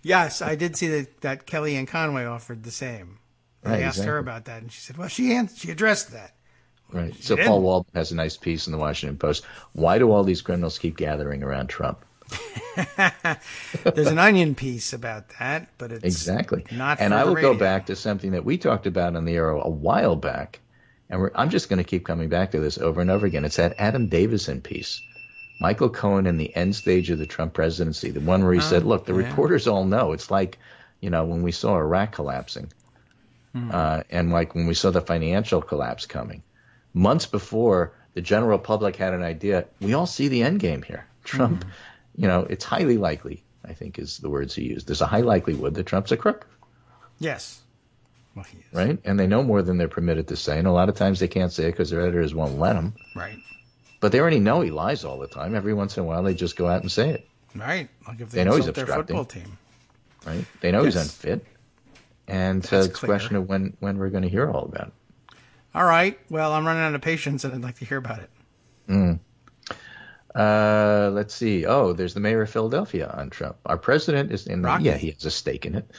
Yes, I did see that Kellyanne Conway offered the same. They asked her about that, and she said, well, she addressed that. Right. So Paul Waldman has a nice piece in the Washington Post. Why do all these criminals keep gathering around Trump? There's an Onion piece about that, but it's exactly not. And for I the will radio. go back to something that we talked about on the air a while back, and I'm just going to keep coming back to this over and over again. It's that Adam Davison piece. Michael Cohen in the end stage of the Trump presidency, the one where he said, look, the reporters all know. It's like, when we saw Iraq collapsing and like when we saw the financial collapse coming. Months before, the general public had an idea. We all see the end game here. Trump, it's highly likely, I think is the words he used. There's a high likelihood that Trump's a crook. Yes. Well, he is. Right? And they know more than they're permitted to say. And a lot of times they can't say it because their editors won't let them. Right. But they already know he lies all the time. Every once in a while, they just go out and say it. Right. Like if They know he's insult their obstructing. football team. Right? They know he's unfit. And it's a clear. question of when we're going to hear all about it. All right. Well, I'm running out of patience, and I'd like to hear about it. Let's see. Oh, there's the mayor of Philadelphia on Trump. Our president is in Rocky. Yeah, he has a stake in it.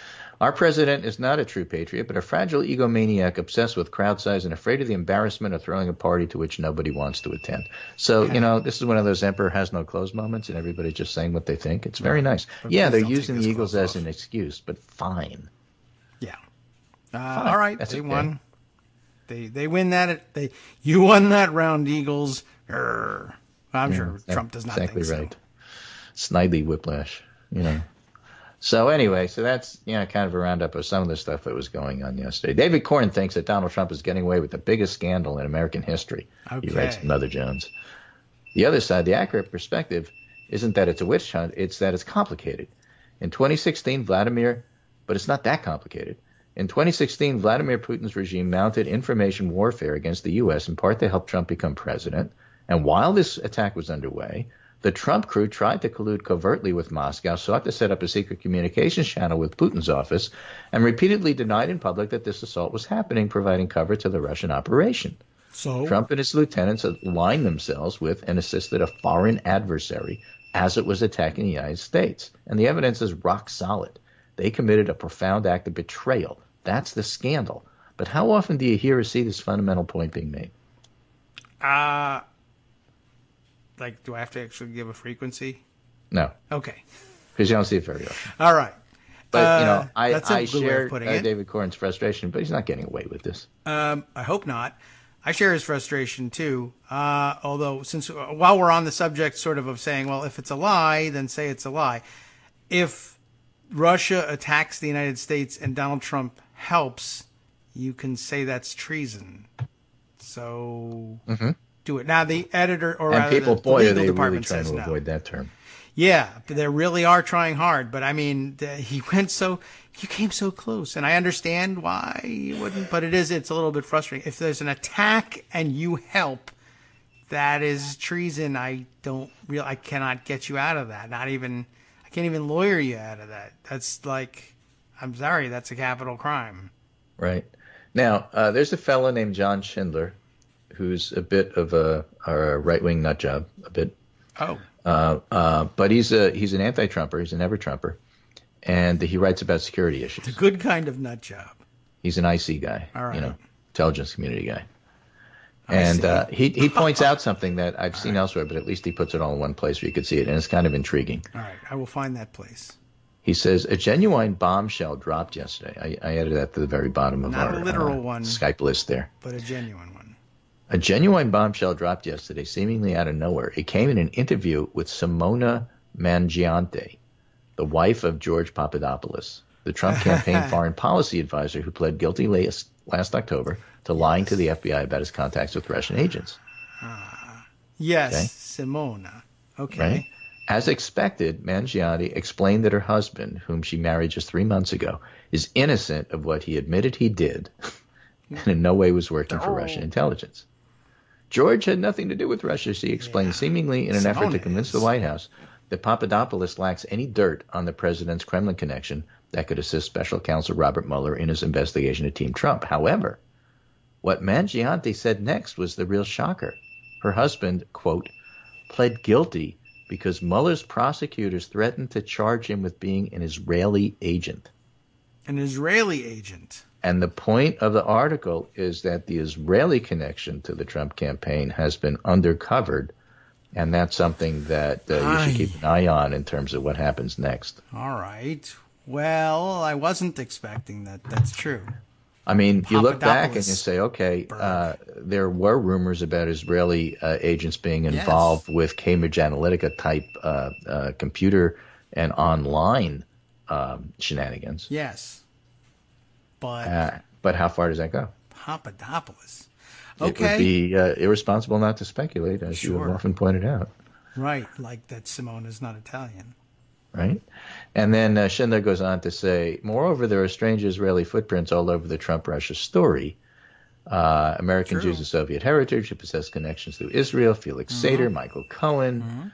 Our president is not a true patriot, but a fragile egomaniac obsessed with crowd size and afraid of the embarrassment of throwing a party to which nobody wants to attend. So, this is one of those emperor has no clothes moments and everybody's just saying what they think. It's very nice. But Yeah, please they're don't using take the his Eagles clothes as off. an excuse, but fine. Yeah. All right. That's They okay. won. They win that. You won that round, Eagles. I'm sure Trump does not exactly think right. Snidely whiplash, So anyway, that's kind of a roundup of some of the stuff that was going on yesterday. David Corn thinks that Donald Trump is getting away with the biggest scandal in American history. Okay. He writes in Mother Jones. The other side, the accurate perspective, isn't that it's a witch hunt, it's that it's complicated. In 2016, but it's not that complicated. In 2016, Vladimir Putin's regime mounted information warfare against the U.S. in part to help Trump become president. And while this attack was underway, The Trump crew tried to collude covertly with Moscow, sought to set up a secret communications channel with Putin's office, and repeatedly denied in public that this assault was happening, providing cover to the Russian operation. So Trump and his lieutenants aligned themselves with and assisted a foreign adversary as it was attacking the United States. And the evidence is rock solid. They committed a profound act of betrayal. That's the scandal. But how often do you hear or see this fundamental point being made? Like, do I have to actually give a frequency? No, Okay. because you don't see it very often. All right. But, that's a I good way of share putting it. David Corn's frustration, but he's not getting away with this. I hope not. I share his frustration too. Although, since while we're on the subject, sort of saying, well, if it's a lie, then say it's a lie. If Russia attacks the United States and Donald Trump helps, you can say that's treason. So do it. Now, the editor, or And rather, people, the boy, are legal they really department trying says to no. avoid that term. Yeah, they really are trying hard. But I mean, he came so close, and I understand why you wouldn't. But it's a little bit frustrating. If there's an attack and you help, that is treason. I cannot get you out of that. I can't even lawyer you out of that. That's like, I'm sorry, that's a capital crime. Right. Now, there's a fellow named John Schindler who's a bit of a right-wing nut job, a bit. Oh. But he's an anti-Trumper. He's a never-Trumper. And he writes about security issues. It's a good kind of nut job. He's an IC guy, All right. intelligence community guy. And he points out something that I've seen elsewhere, but at least he puts it all in one place where you could see it, and it's kind of intriguing. All right, I will find that place. He says, a genuine bombshell dropped yesterday. I added that to the very bottom of Not our a literal one, Skype list there. but a genuine one. A genuine bombshell dropped yesterday, seemingly out of nowhere. It came in an interview with Simona Mangiante, the wife of George Papadopoulos, the Trump campaign foreign policy advisor who pled guilty last October to lying to the FBI about his contacts with Russian agents. Yes, Okay. Simona. Okay. Right? As expected, Mangiante explained that her husband, whom she married just 3 months ago, is innocent of what he admitted he did and in no way was working for Russian intelligence. George had nothing to do with Russia, she explained, seemingly in an effort to convince the White House that Papadopoulos lacks any dirt on the president's Kremlin connection that could assist Special Counsel Robert Mueller in his investigation of Team Trump. However, what Mangiante said next was the real shocker. Her husband, quote, pled guilty because Mueller's prosecutors threatened to charge him with being an Israeli agent. An Israeli agent. And the point of the article is that the Israeli connection to the Trump campaign has been undercovered, and that's something that you should keep an eye on in terms of what happens next. All right. Well, I wasn't expecting that. That's true. I mean, you look back and you Papadopoulos. say, okay, there were rumors about Israeli agents being involved with Cambridge Analytica type computer and online shenanigans. Yes. But But how far does that go? Papadopoulos. It would Okay. be irresponsible not to speculate, as you have Sure. often pointed out. Right. Like that Simona's not Italian. Right? And then Schindler goes on to say, moreover, there are strange Israeli footprints all over the Trump-Russia story. American True. Jews of Soviet heritage who possess connections to Israel, Felix Sater, Michael Cohen.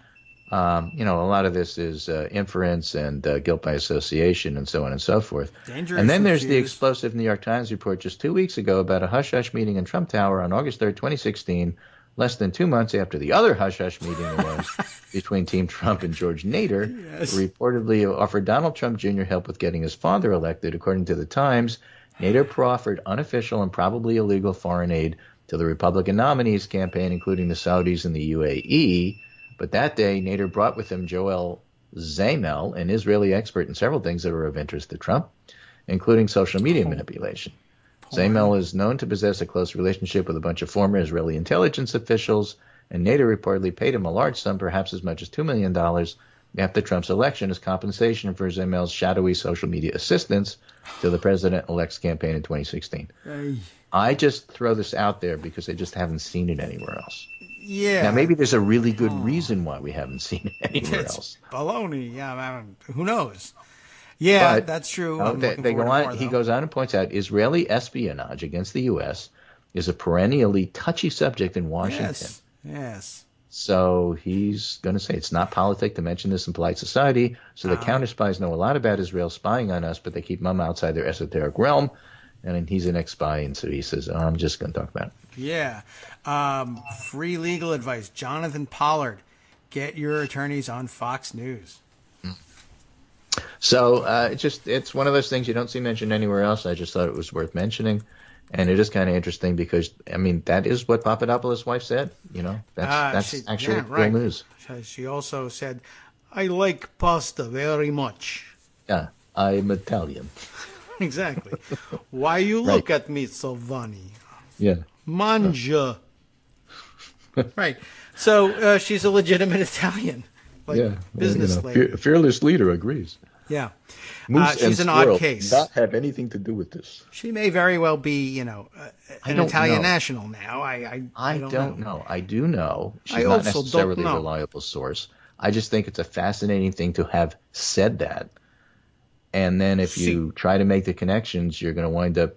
A lot of this is inference and guilt by association and so on and so forth. Dangerous And then there's the Jews. explosive New York Times report just 2 weeks ago about a hush-hush meeting in Trump Tower on August 3rd, 2016, less than 2 months after the other hush-hush meeting there was between Team Trump and George Nader, who reportedly offered Donald Trump Jr. help with getting his father elected. According to the Times, Nader proffered unofficial and probably illegal foreign aid to the Republican nominees' campaign, including the Saudis and the UAE. But that day, Nader brought with him Joel Zamel, an Israeli expert in several things that are of interest to Trump, including social media manipulation. Zamel is known to possess a close relationship with a bunch of former Israeli intelligence officials, and Nader reportedly paid him a large sum, perhaps as much as $2 million, after Trump's election as compensation for Zamel's shadowy social media assistance to the president-elect's campaign in 2016. I just throw this out there because I just haven't seen it anywhere else. Yeah. Now, maybe there's a really good reason why we haven't seen it anywhere It's else. baloney. Yeah, who knows? Yeah, But, that's true. They go on. He goes on and points out Israeli espionage against the U.S. is a perennially touchy subject in Washington. Yes. So he's going to say it's not politic to mention this in polite society. So the counter spies know a lot about Israel spying on us, but they keep mum outside their esoteric realm. And he's an ex-spy, and so he says, I'm just going to talk about it. Yeah. Free legal advice. Jonathan Pollard. Get your attorneys on Fox News. So it's one of those things you don't see mentioned anywhere else. I just thought it was worth mentioning. And it is kind of interesting because, I mean, that is what Papadopoulos' wife said. You know, that's actually real news. She also said, I like pasta very much. Yeah, I'm Italian. Exactly. Why you look at me so funny? Yeah. Manja. Right. So she's a legitimate Italian. Business lady. Fearless leader agrees. Yeah. Moose she's and an squirrel odd case. Not have anything to do with this. She may very well be, an Italian national now. I don't know. I do know. She's not necessarily a reliable source. I just think it's a fascinating thing to have said that. And then if you try to make the connections, you're going to wind up,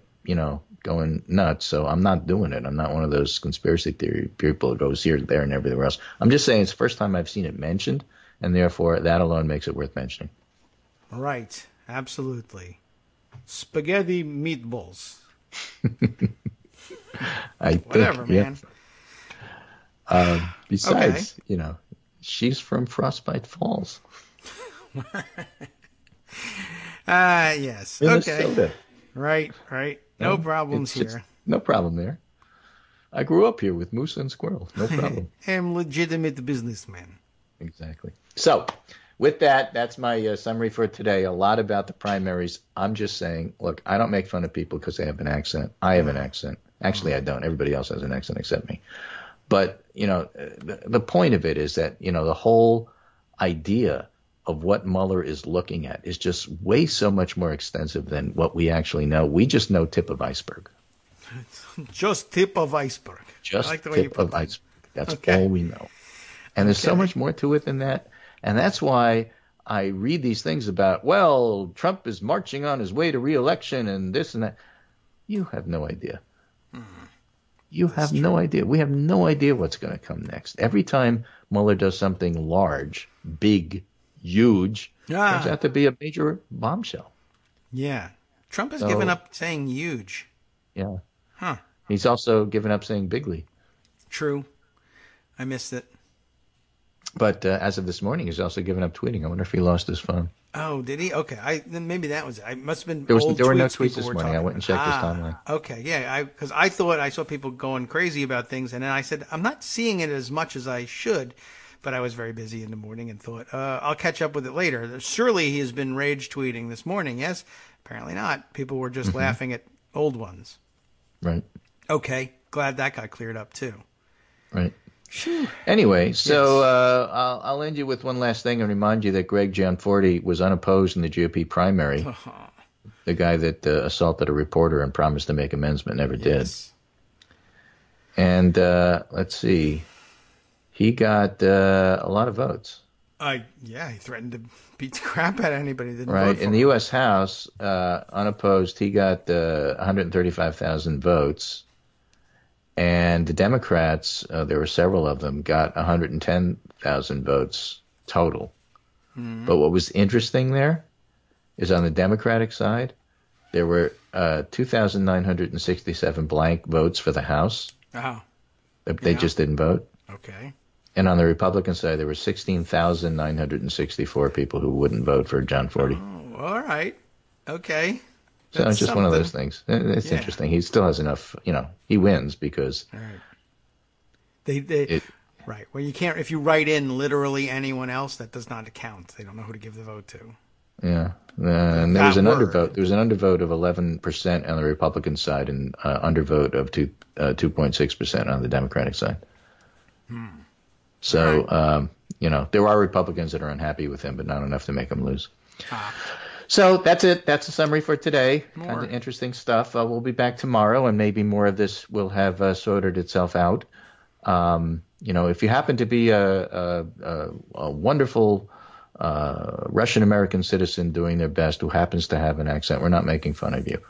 going nuts. So I'm not doing it. I'm not one of those conspiracy theory people who goes here, there, and everywhere else. I'm just saying it's the first time I've seen it mentioned, and therefore that alone makes it worth mentioning. Right. Absolutely. Spaghetti meatballs. Whatever, man. Besides, she's from Frostbite Falls. Yes. Minnesota. Okay. Right. No problems here. No problem there. I grew up here with moose and squirrels. No problem. I'm legitimate businessman. Exactly. So, with that, that's my summary for today. A lot about the primaries. I'm just saying, look, I don't make fun of people because they have an accent. I have an accent. Actually, I don't. Everybody else has an accent except me. But, the point of it is that, the whole idea of what Mueller is looking at is just way so much more extensive than what we actually know. We just know tip of iceberg. Just tip of iceberg. Just like tip of iceberg. That's all we know. And there's so much more to it than that. And that's why I read these things about, well, Trump is marching on his way to re-election and this and that. You have no idea. You have no idea. We have no idea what's going to come next. Every time Mueller does something large, big, huge, turns out to be a major bombshell. Yeah. Trump has given up saying huge. Yeah. Huh. He's also given up saying bigly. True. I missed it. But as of this morning, he's also given up tweeting. I wonder if he lost his phone. Oh, did he? Okay. Then maybe that was it. I must have been there were no tweets this morning. I went and checked his timeline. Okay. Yeah. Because I thought I saw people going crazy about things. And then I said, I'm not seeing it as much as I should. But I was very busy in the morning and thought, I'll catch up with it later. Surely he has been rage tweeting this morning. Yes? Apparently not. People were just laughing at old ones. Right. Okay. Glad that got cleared up, too. Right. Anyway, so I'll end you with one last thing and remind you that Greg Gianforte was unopposed in the GOP primary. The guy that assaulted a reporter and promised to make amends but never did. And let's see. He got a lot of votes. He threatened to beat the crap out of anybody that didn't vote right. for In him. the U.S. House, unopposed, he got 135,000 votes. And the Democrats, there were several of them, got 110,000 votes total. Mm-hmm. But what was interesting there is on the Democratic side, there were 2,967 blank votes for the House. Oh. They just didn't vote. Okay. And on the Republican side, there were 16,964 people who wouldn't vote for Gianforte. Oh, all right. Okay. So it's just one of those things. It's interesting. He still has enough, he wins because. All right. Right. Well, you can't, if you write in literally anyone else, that does not count. They don't know who to give the vote to. Yeah. And there was an undervote. There was an undervote of 11% on the Republican side and undervote of 2.6% on the Democratic side. So, right. There are Republicans that are unhappy with him, but not enough to make him lose. So that's it. That's the summary for today. Kind of interesting stuff. We'll be back tomorrow, and maybe more of this will have sorted itself out. If you happen to be a wonderful Russian-American citizen doing their best who happens to have an accent, we're not making fun of you.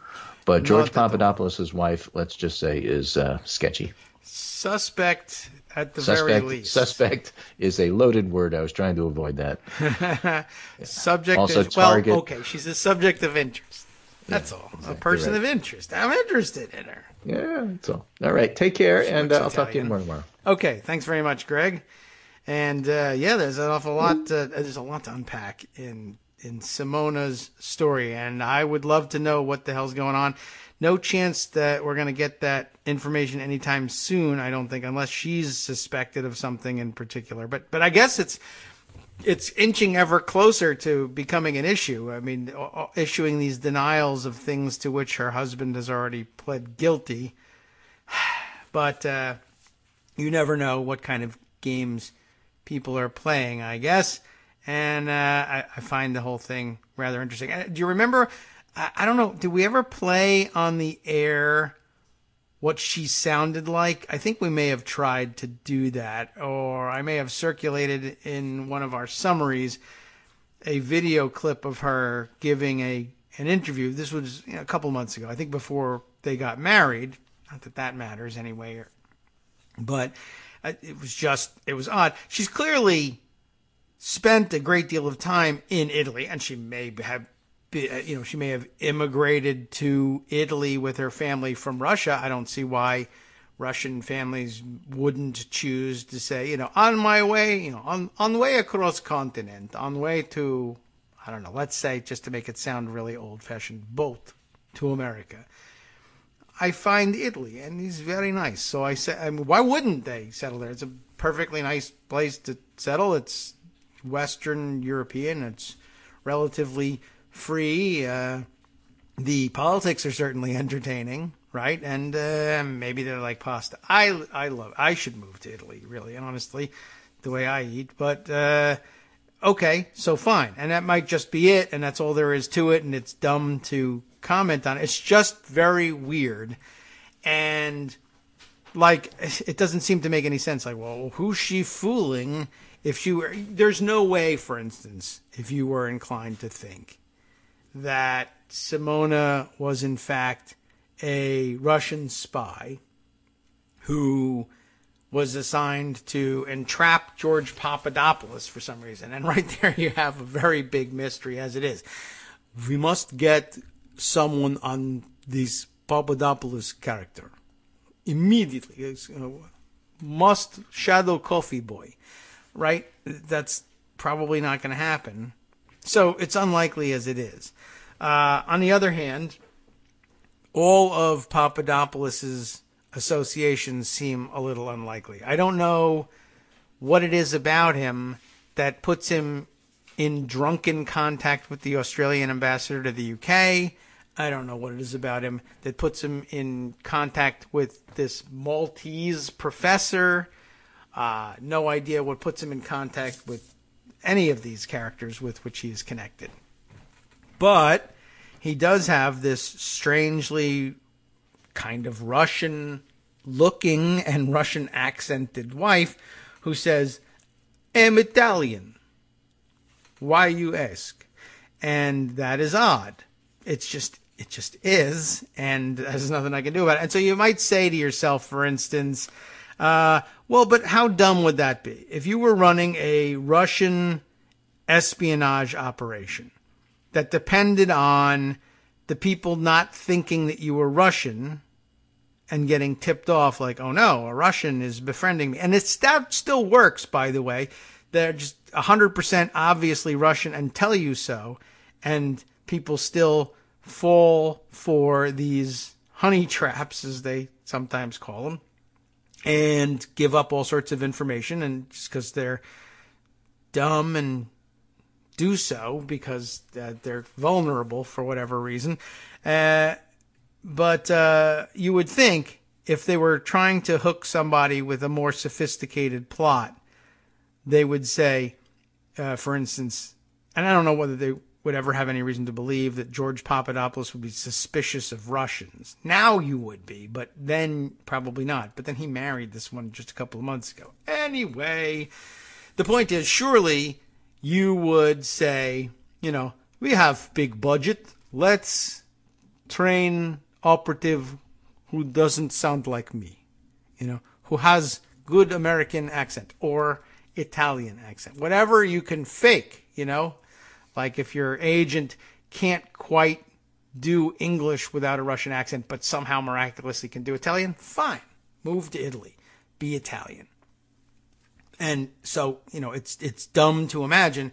But George Papadopoulos' wife, let's just say, is sketchy. Suspect at the very least. Suspect is a loaded word. I was trying to avoid that. Subject Also is, well, target. okay, she's a subject of interest. That's all. Exactly a person right. of interest. I'm interested in her. Yeah, that's all. All right, take care, and I'll talk to you more tomorrow. Okay, thanks very much, Greg. And yeah, there's an awful lot. There's a lot to unpack in Simona's story, and I would love to know what the hell's going on. No chance that we're going to get that information anytime soon, I don't think, unless she's suspected of something in particular. But I guess it's inching ever closer to becoming an issue. I mean, issuing these denials of things to which her husband has already pled guilty. But you never know what kind of games people are playing, I guess. And I find the whole thing rather interesting. Do you remember, I don't know, did we ever play on the air what she sounded like? I think we may have tried to do that, or I may have circulated in one of our summaries a video clip of her giving an interview. This was a couple months ago, I think before they got married. Not that that matters anyway. But it was odd. She's clearly spent a great deal of time in Italy, and she may have immigrated to Italy with her family from Russia. I don't see why Russian families wouldn't choose to say, on my way, on the way across continent, on the way to, I don't know, let's say, just to make it sound really old-fashioned, boat to America. I find Italy, and it's very nice. So I said, why wouldn't they settle there? It's a perfectly nice place to settle. It's Western European. It's relatively free. The politics are certainly entertaining, right? And maybe they're like pasta. I should move to Italy, really, honestly, the way I eat. But okay, so fine. And that might just be it, and that's all there is to it, and it's dumb to comment on it. It's just very weird. And like, it doesn't seem to make any sense. Like, well, who's she fooling? There's no way, for instance, if you were inclined to think that Simona was in fact a Russian spy who was assigned to entrap George Papadopoulos for some reason. And right there you have a very big mystery as it is. We must get someone on this Papadopoulos character immediately. Must shadow coffee boy, right? That's probably not going to happen. So it's unlikely as it is. On the other hand, all of Papadopoulos's associations seem a little unlikely. I don't know what it is about him that puts him in drunken contact with the Australian ambassador to the UK. I don't know what it is about him that puts him in contact with this Maltese professor. No idea what puts him in contact with any of these characters with which he is connected. But he does have this strangely kind of Russian-looking and Russian-accented wife who says, "I'm Italian. Why you ask?" And that is odd. It just is, and there's nothing I can do about it. And so you might say to yourself, for instance, well, but how dumb would that be? If you were running a Russian espionage operation that depended on the people not thinking that you were Russian and getting tipped off like, oh no, a Russian is befriending me. And that still works, by the way. They're just 100% obviously Russian and tell you so. And people still fall for these honey traps, as they sometimes call them, and give up all sorts of information, and just because they're dumb and do so because they're vulnerable for whatever reason. But you would think if they were trying to hook somebody with a more sophisticated plot, they would say, for instance, and I don't know whether they would ever have any reason to believe that George Papadopoulos would be suspicious of Russians. Now you would be, but then probably not. But then he married this one just a couple of months ago. Anyway, the point is, surely you would say, we have big budget. Let's train operative who doesn't sound like me, who has good American accent or Italian accent. Whatever you can fake, like if your agent can't quite do English without a Russian accent, but somehow miraculously can do Italian, fine. Move to Italy. Be Italian. And so, it's dumb to imagine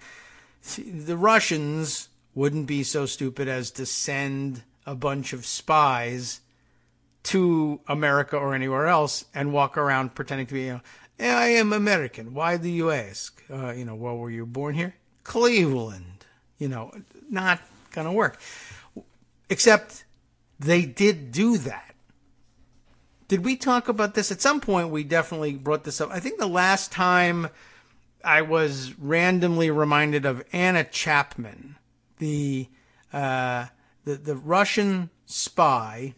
the Russians wouldn't be so stupid as to send a bunch of spies to America or anywhere else and walk around pretending to be, I am American. Why do you ask? Well, were you born here? Cleveland. Not going to work. Except they did do that. Did we talk about this? At some point, we definitely brought this up. I think the last time I was randomly reminded of Anna Chapman, the Russian spy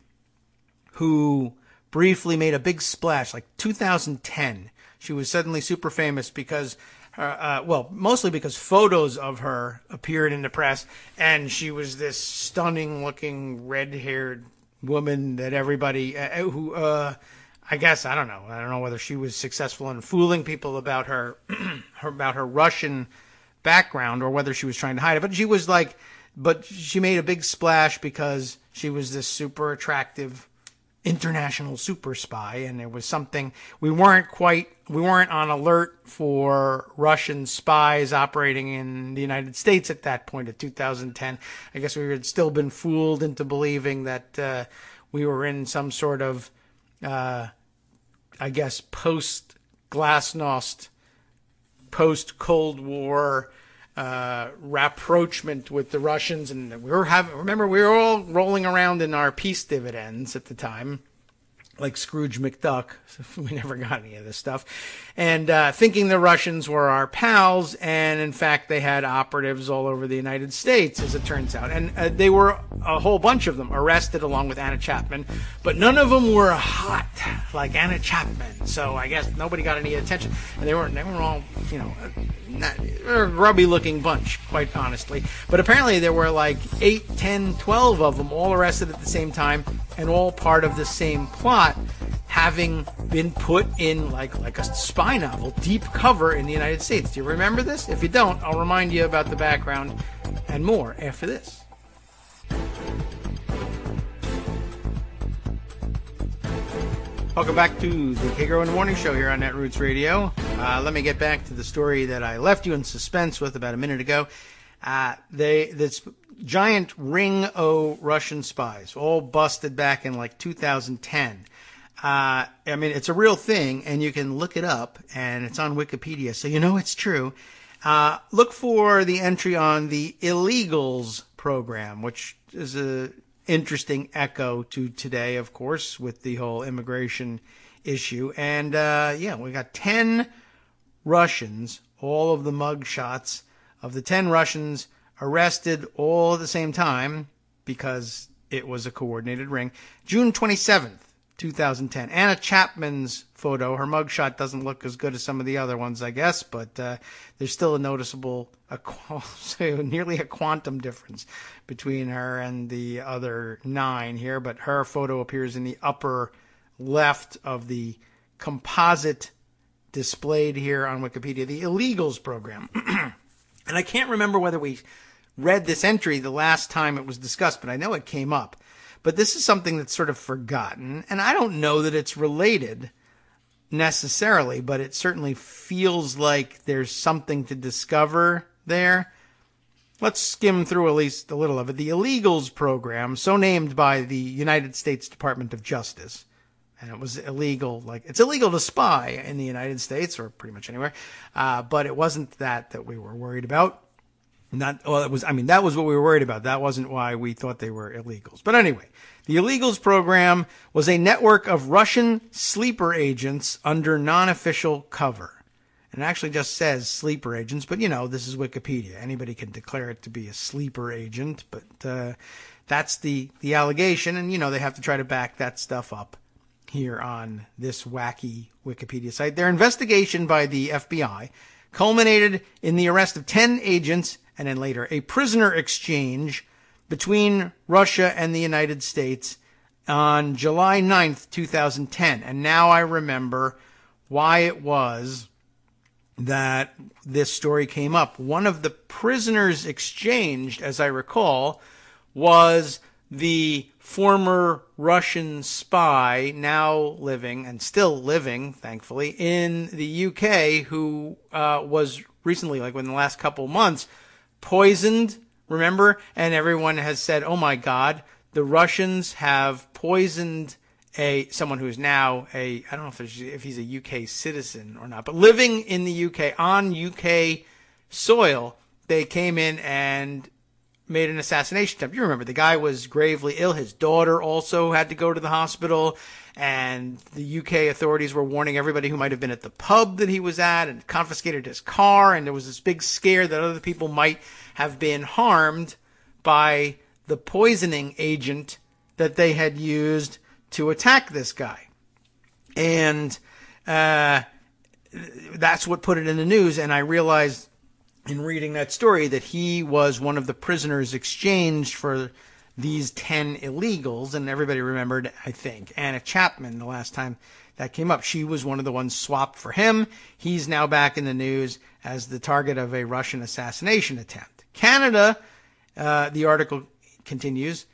who briefly made a big splash, like 2010. She was suddenly super famous because, mostly because photos of her appeared in the press, and she was this stunning-looking red-haired woman that everybody who I guess I don't know whether she was successful in fooling people about her about her Russian background or whether she was trying to hide it, but she made a big splash because she was this super attractive international super spy, and it was something we weren't on alert for Russian spies operating in the United States at that point of 2010. I guess we had still been fooled into believing that we were in some sort of post Glasnost, post Cold War rapprochement with the Russians, and we were all rolling around in our peace dividends at the time, like Scrooge McDuck. We never got any of this stuff, and thinking the Russians were our pals, and in fact they had operatives all over the United States, as it turns out, and they were a whole bunch of them arrested along with Anna Chapman, but none of them were hot like Anna Chapman. So I guess nobody got any attention, and they were all they're a grubby-looking bunch, quite honestly. But apparently there were like 8, 10, 12 of them all arrested at the same time, and all part of the same plot, having been put in like a spy novel, deep cover in the United States. Do you remember this? If you don't, I'll remind you about the background and more after this. Welcome back to the Kagro in the Morning Show here on Netroots Radio. Let me get back to the story that I left you in suspense with about a minute ago. This giant ring of Russian spies, all busted back in like 2010. It's a real thing, and you can look it up, and it's on Wikipedia, so you know it's true. Look for the entry on the Illegals program, which is a interesting echo to today, of course, with the whole immigration issue. And we got 10 Russians, all of the mug shots of the 10 Russians arrested all at the same time because it was a coordinated ring. June 27th, 2010. Anna Chapman's photo, her mugshot doesn't look as good as some of the other ones, I guess, but there's still a noticeable, nearly a quantum difference between her and the other 9 here, but her photo appears in the upper left of the composite displayed here on Wikipedia, the Illegals program. And I can't remember whether we read this entry the last time it was discussed, but I know it came up. But this is something that's sort of forgotten, and I don't know that it's related necessarily, but it certainly feels like there's something to discover there. Let's skim through at least a little of it. The Illegals program, so named by the United States Department of Justice, and it was illegal, it's illegal to spy in the United States, or pretty much anywhere, but it wasn't that we were worried about. That was what we were worried about. That wasn't why we thought they were illegals. But anyway, the Illegals program was a network of Russian sleeper agents under non-official cover. And it actually just says sleeper agents, but this is Wikipedia. Anybody can declare it to be a sleeper agent, but that's the allegation, and they have to try to back that stuff up here on this wacky Wikipedia site. Their investigation by the FBI culminated in the arrest of 10 agents and then later a prisoner exchange between Russia and the United States on July 9th, 2010. And now I remember why it was that this story came up. One of the prisoners exchanged, as I recall, was the former Russian spy, now living and still living, thankfully, in the UK, who was recently, like in the last couple months, poisoned, remember? And everyone has said, oh my God, the Russians have poisoned someone who is now I don't know if he's a UK citizen or not, but living in the UK, on UK soil. They came in and made an assassination attempt. You remember, the guy was gravely ill. His daughter also had to go to the hospital, and the UK authorities were warning everybody who might have been at the pub that he was at, and confiscated his car, and there was this big scare that other people might have been harmed by the poisoning agent that they had used to attack this guy. And that's what put it in the news, and I realized in reading that story that he was one of the prisoners exchanged for these 10 illegals. And everybody remembered, I think, Anna Chapman the last time that came up. She was one of the ones swapped for him. He's now back in the news as the target of a Russian assassination attempt. Canada, the article continues,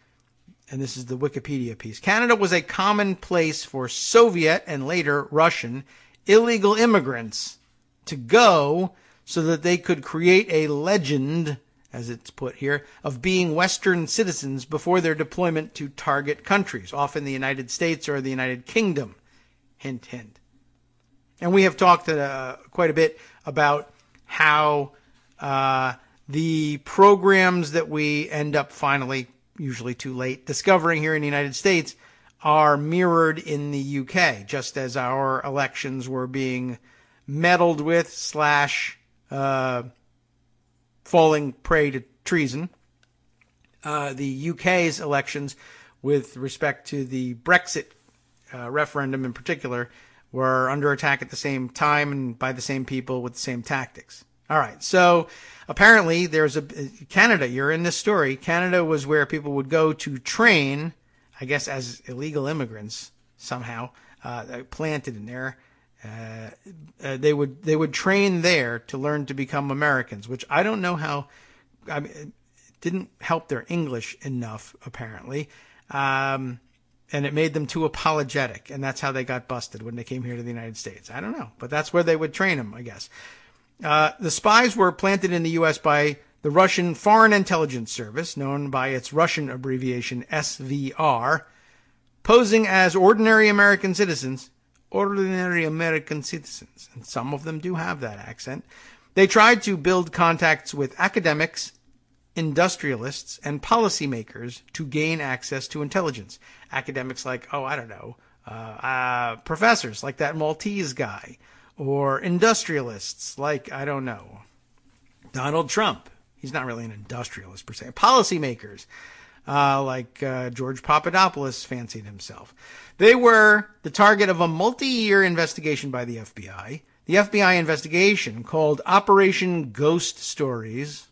and this is the Wikipedia piece. Canada was a common place for Soviet and later Russian illegal immigrants to go so that they could create a legend, as it's put here, of being Western citizens before their deployment to target countries, often the United States or the United Kingdom. Hint, hint. And we have talked quite a bit about how the programs that we end up finally, usually too late, discovering here in the United States are mirrored in the UK, just as our elections were being meddled with falling prey to treason. The UK's elections, with respect to the Brexit referendum in particular, were under attack at the same time and by the same people with the same tactics. All right, so apparently there's Canada, you're in this story. Canada was where people would go to train, I guess, as illegal immigrants somehow, planted in there. They would train there to learn to become Americans, which I don't know how. I mean, it didn't help their English enough, apparently, and it made them too apologetic, and that's how they got busted when they came here to the United States. I don't know, but that's where they would train them, I guess. The spies were planted in the U.S. by the Russian Foreign Intelligence Service, known by its Russian abbreviation SVR, posing as ordinary American citizens. Ordinary American citizens, and some of them do have that accent. They tried to build contacts with academics, industrialists, and policymakers to gain access to intelligence. Academics like, professors like that Maltese guy, or industrialists like, Donald Trump. He's not really an industrialist per se. Policymakers like George Papadopoulos fancied himself. They were the target of a multi-year investigation by the FBI. The FBI investigation, called Operation Ghost Stories,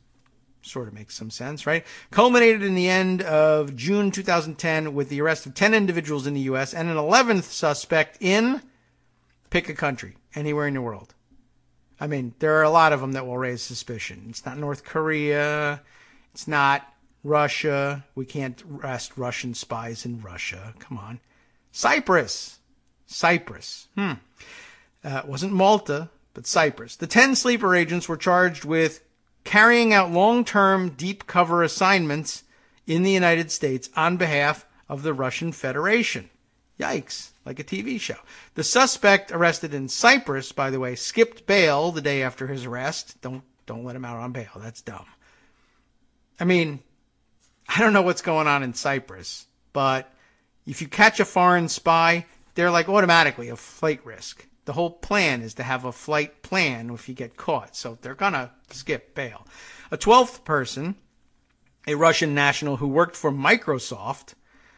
sort of makes some sense, right? Culminated in the end of June 2010 with the arrest of 10 individuals in the U.S. and an 11th suspect in, pick a country, anywhere in the world. I mean, there are a lot of them that will raise suspicion. It's not North Korea. It's not Russia. We can't arrest Russian spies in Russia. Come on. Cyprus. It wasn't Malta, but Cyprus. The 10 sleeper agents were charged with carrying out long-term deep cover assignments in the United States on behalf of the Russian Federation. Yikes, like a TV show. The suspect arrested in Cyprus, by the way, skipped bail the day after his arrest. Don't let him out on bail. That's dumb. I mean, I don't know what's going on in Cyprus, but if you catch a foreign spy, they're like automatically a flight risk. The whole plan is to have a flight plan if you get caught, so they're going to skip bail. A 12th person, a Russian national who worked for Microsoft,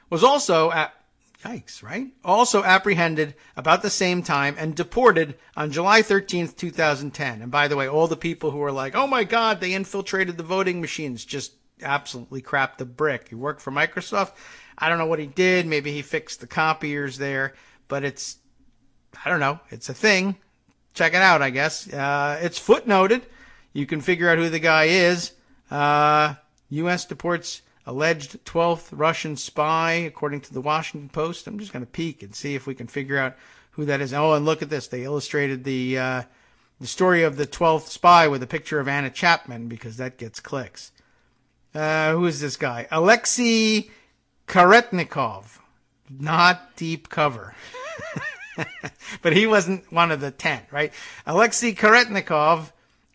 was also also apprehended about the same time and deported on July 13th, 2010. And by the way, all the people who were like, oh my God, they infiltrated the voting machines, just absolutely crapped the brick. He worked for Microsoft. I don't know what he did. Maybe he fixed the copiers there, but I don't know. It's a thing. Check it out, I guess. It's footnoted. You can figure out who the guy is. U.S. deports alleged 12th Russian spy, according to the Washington Post. I'm just going to peek and see if we can figure out who that is. Oh, and look at this. They illustrated the story of the 12th spy with a picture of Anna Chapman because that gets clicks. Who is this guy? Alexei Karetnikov. Not deep cover. But he wasn't one of the 10, right? Alexei Karetnikov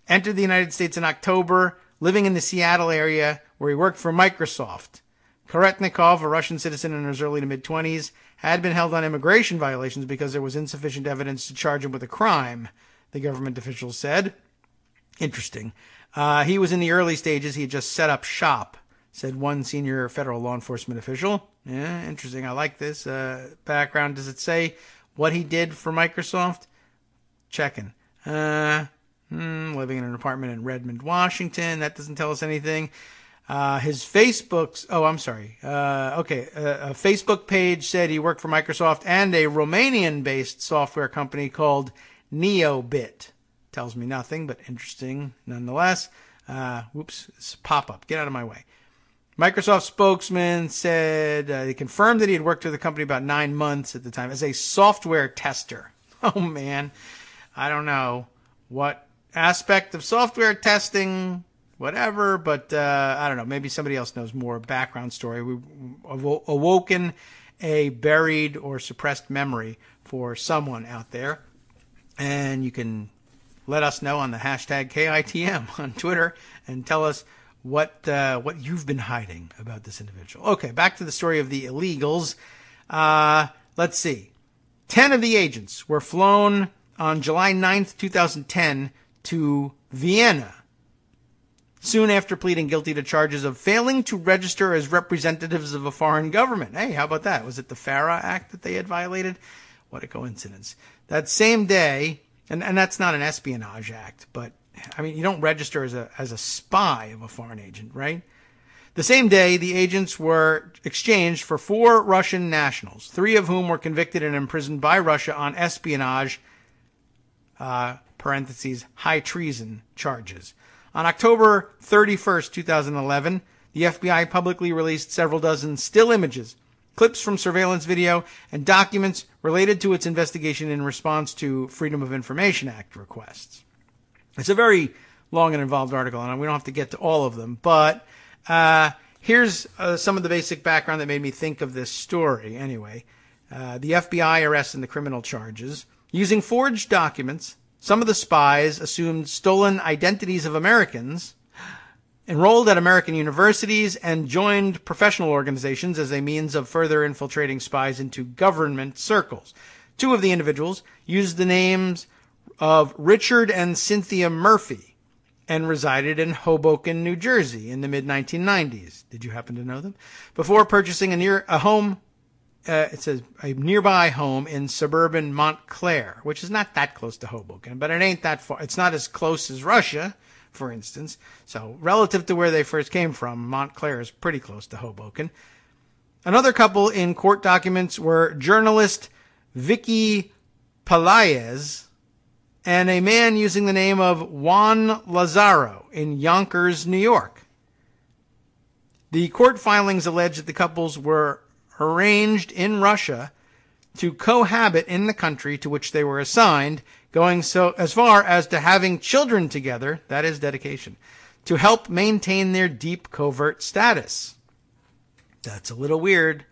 entered the United States in October, living in the Seattle area where he worked for Microsoft. Karetnikov, a Russian citizen in his early to mid-20s, had been held on immigration violations because there was insufficient evidence to charge him with a crime, the government officials said. Interesting. He was in the early stages. He had just set up shop, said one senior federal law enforcement official. Yeah, interesting. I like this background. Does it say what he did for Microsoft? Checking. Living in an apartment in Redmond, Washington. That doesn't tell us anything. His Facebook's... Oh, I'm sorry. A Facebook page said he worked for Microsoft and a Romanian-based software company called Neobit. Tells me nothing, but interesting nonetheless. It's a pop-up. Get out of my way. Microsoft spokesman said he confirmed that he had worked with the company about 9 months at the time as a software tester. Oh, man. I don't know what aspect of software testing, whatever, but I don't know. Maybe somebody else knows more background story. We've awoken a buried or suppressed memory for someone out there. And you can let us know on the hashtag KITM on Twitter and tell us what you've been hiding about this individual. Okay, back to the story of the illegals. Let's see. 10 of the agents were flown on July 9th, 2010 to Vienna, soon after pleading guilty to charges of failing to register as representatives of a foreign government. Hey, how about that? Was it the FARA Act that they had violated? What a coincidence. That same day, and that's not an espionage act, but I mean, you don't register as a spy of a foreign agent, right? The same day, the agents were exchanged for 4 Russian nationals, 3 of whom were convicted and imprisoned by Russia on espionage, parentheses, high treason charges. On October 31st, 2011, the FBI publicly released several dozen still images, clips from surveillance video, and documents related to its investigation in response to Freedom of Information Act requests. It's a very long and involved article, and we don't have to get to all of them, but here's some of the basic background that made me think of this story. Anyway, the FBI arrests and the criminal charges. Using forged documents, some of the spies assumed stolen identities of Americans, enrolled at American universities, and joined professional organizations as a means of further infiltrating spies into government circles. 2 of the individuals used the names of Richard and Cynthia Murphy and resided in Hoboken, New Jersey in the mid-1990s. Did you happen to know them? Before purchasing a nearby home in suburban Montclair, which is not that close to Hoboken, but it ain't that far. It's not as close as Russia, for instance. So relative to where they first came from, Montclair is pretty close to Hoboken. Another couple in court documents were journalist Vicky Pelaez and a man using the name of Juan Lazaro in Yonkers, New York. The court filings allege that the couples were arranged in Russia to cohabit in the country to which they were assigned, going so as far as to having children together, that is dedication, to help maintain their deep covert status. That's a little weird,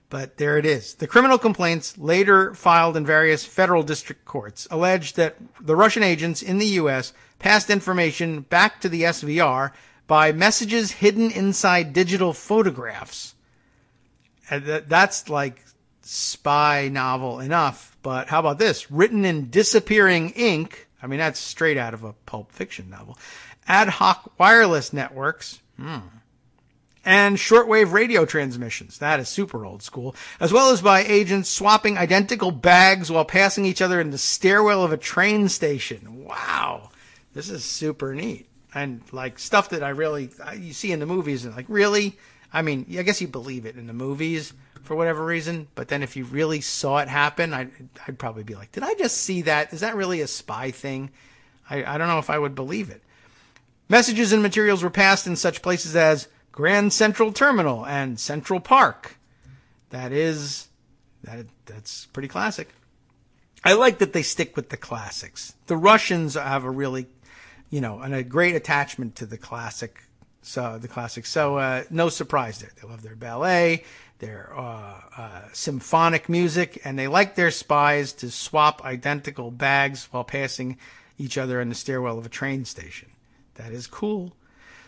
but there it is. The criminal complaints, later filed in various federal district courts, alleged that the Russian agents in the U.S. passed information back to the SVR by messages hidden inside digital photographs. And that's like spy novel enough, but how about this? Written in disappearing ink. I mean, that's straight out of a pulp fiction novel. Ad hoc wireless networks. And shortwave radio transmissions. That is super old school. As well as by agents swapping identical bags while passing each other in the stairwell of a train station. Wow. This is super neat. And like stuff that you see in the movies and like, really? I mean, I guess you believe it in the movies, for whatever reason. But then if you really saw it happen, I'd probably be like, did I just see that? Is that really a spy thing? I don't know if I would believe it. Messages and materials were passed in such places as Grand Central Terminal and Central Park. That's pretty classic. I like that they stick with the classics. The Russians have a really, and a great attachment to the classic. So no surprise there. They love their ballet, their symphonic music, and they like their spies to swap identical bags while passing each other in the stairwell of a train station. That is cool.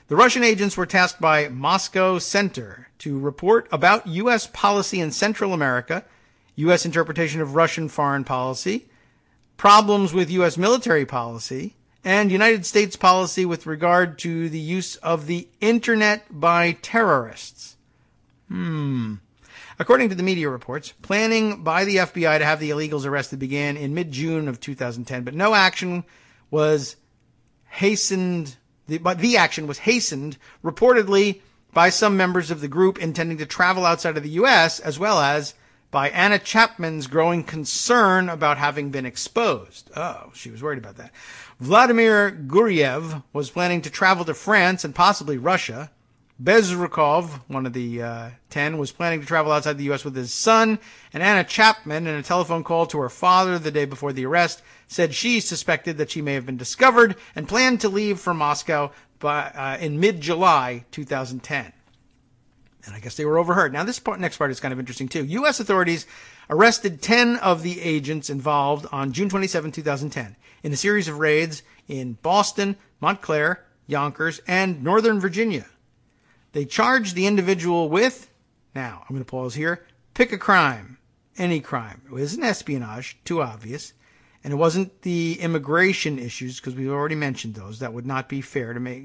The Russian agents were tasked by Moscow Center to report about U.S. policy in Central America, U.S. interpretation of Russian foreign policy, problems with U.S. military policy, and United States policy with regard to the use of the Internet by terrorists. According to the media reports, planning by the FBI to have the illegals arrested began in mid-June of 2010, but no action was hastened. The action was hastened, reportedly, by some members of the group intending to travel outside of the U.S., as well as by Anna Chapman's growing concern about having been exposed. Oh, she was worried about that. Vladimir Guriev was planning to travel to France and possibly Russia. Bezrukov, one of the 10, was planning to travel outside the U.S. with his son. And Anna Chapman, in a telephone call to her father the day before the arrest, said she suspected that she may have been discovered and planned to leave for Moscow in mid-July 2010. And I guess they were overheard. Now, next part is kind of interesting, too. U.S. authorities arrested 10 of the agents involved on June 27, 2010, in a series of raids in Boston, Montclair, Yonkers, and Northern Virginia. They charged the individual with, now, I'm going to pause here, pick a crime, any crime. It wasn't espionage, too obvious, and it wasn't the immigration issues, because we've already mentioned those. That would not be fair to make,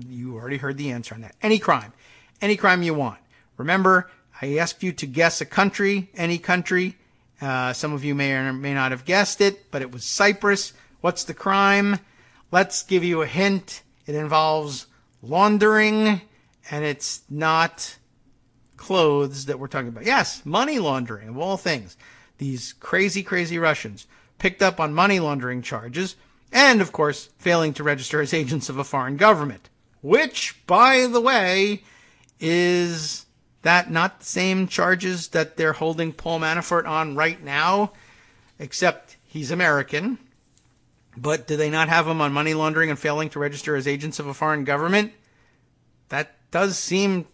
you already heard the answer on that. Any crime you want. Remember, I asked you to guess a country, any country. Some of you may or may not have guessed it, but it was Cyprus. What's the crime? Let's give you a hint. It involves laundering, and it's not clothes that we're talking about. Yes, money laundering, of all things. These crazy, crazy Russians picked up on money laundering charges and, of course, failing to register as agents of a foreign government. Which, by the way, is that not the same charges that they're holding Paul Manafort on right now? Except he's American. But do they not have him on money laundering and failing to register as agents of a foreign government? That does seem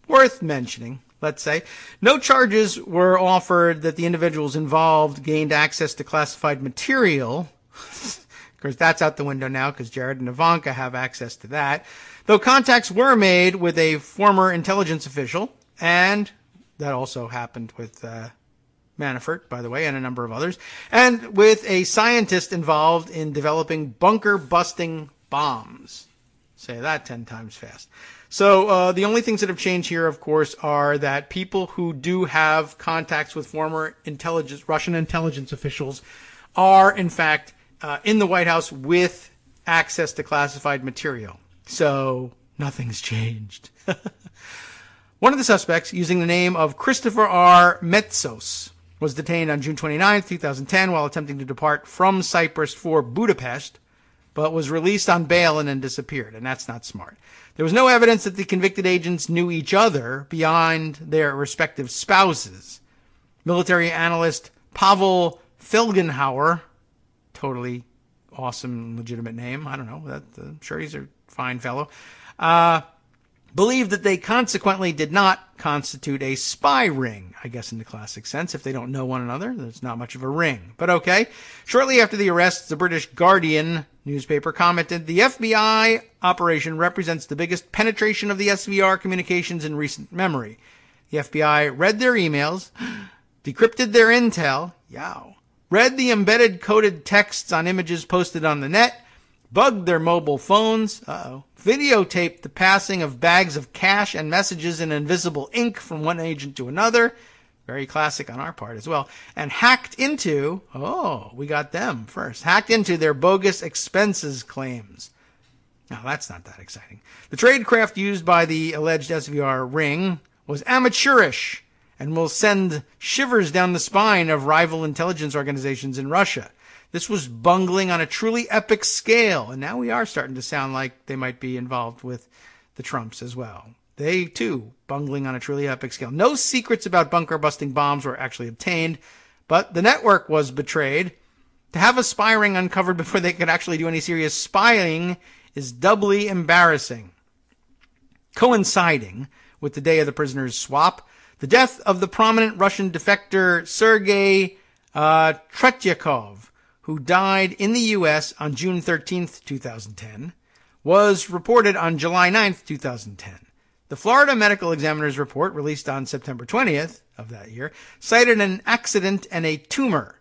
worth mentioning, let's say. No charges were offered that the individuals involved gained access to classified material. Of course, that's out the window now because Jared and Ivanka have access to that. Though contacts were made with a former intelligence official, and that also happened with Manafort, by the way, and a number of others, and with a scientist involved in developing bunker-busting bombs. Say that 10 times fast. So the only things that have changed here, of course, are that people who do have contacts with former Russian intelligence officials are, in fact, in the White House with access to classified material. So nothing's changed. One of the suspects, using the name of Christopher R. Metsos, was detained on June 29, 2010, while attempting to depart from Cyprus for Budapest, but was released on bail and then disappeared, and that's not smart. There was no evidence that the convicted agents knew each other beyond their respective spouses. Military analyst Pavel Felgenhauer, totally awesome, legitimate name, I don't know, I'm sure he's a fine fellow, believed that they consequently did not constitute a spy ring, I guess in the classic sense. If they don't know one another, there's not much of a ring. But okay. Shortly after the arrests, the British Guardian newspaper commented, the FBI operation represents the biggest penetration of the SVR communications in recent memory. The FBI read their emails, decrypted their intel, read the embedded coded texts on images posted on the net, bugged their mobile phones, videotaped the passing of bags of cash and messages in invisible ink from one agent to another, very classic on our part as well, and hacked into, we got them first, hacked into their bogus expenses claims. Now, that's not that exciting. The tradecraft used by the alleged SVR ring was amateurish and will send shivers down the spine of rival intelligence organizations in Russia. This was bungling on a truly epic scale, and now we are starting to sound like they might be involved with the Trumps as well. They, too, bungling on a truly epic scale. No secrets about bunker-busting bombs were actually obtained, but the network was betrayed. To have a spy ring uncovered before they could actually do any serious spying is doubly embarrassing. Coinciding with the day of the prisoners' swap, the death of the prominent Russian defector Sergei Tretyakov, who died in the U.S. on June 13th, 2010, was reported on July 9th, 2010. The Florida Medical Examiner's report, released on September 20th of that year, cited an accident and a tumor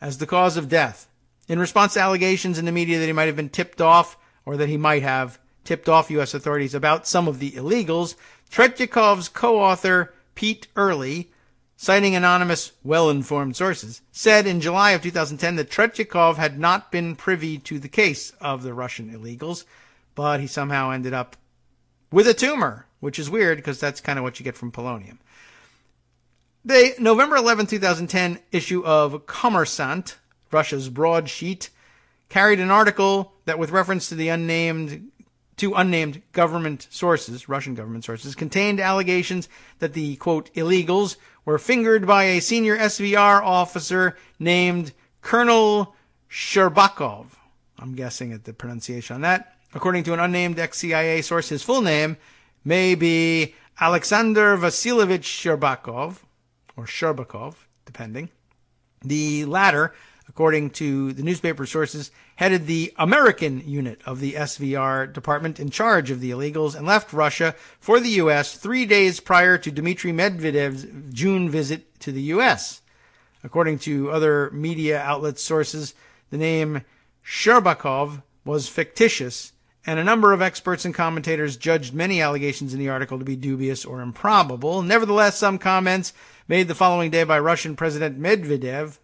as the cause of death. In response to allegations in the media that he might have been tipped off, or that he might have tipped off U.S. authorities about some of the illegals, Tretyakov's co-author, Pete Early, citing anonymous, well-informed sources, said in July of 2010 that Tretyakov had not been privy to the case of the Russian illegals, but he somehow ended up with a tumor, which is weird because that's kind of what you get from polonium. The November 11, 2010 issue of Kommersant, Russia's broadsheet, carried an article that, with reference to the unnamed government sources, Russian government sources, contained allegations that the, quote, illegals were fingered by a senior SVR officer named Colonel Sherbakov. I'm guessing at the pronunciation on that. According to an unnamed ex-CIA source, his full name may be Alexander Vasilyevich Sherbakov, or Sherbakov, depending. The latter, according to the newspaper sources, headed the American unit of the SVR department in charge of the illegals and left Russia for the U.S. 3 days prior to Dmitry Medvedev's June visit to the U.S. According to other media outlet sources, the name Sherbakov was fictitious, and a number of experts and commentators judged many allegations in the article to be dubious or improbable. Nevertheless, some comments made the following day by Russian President Medvedev,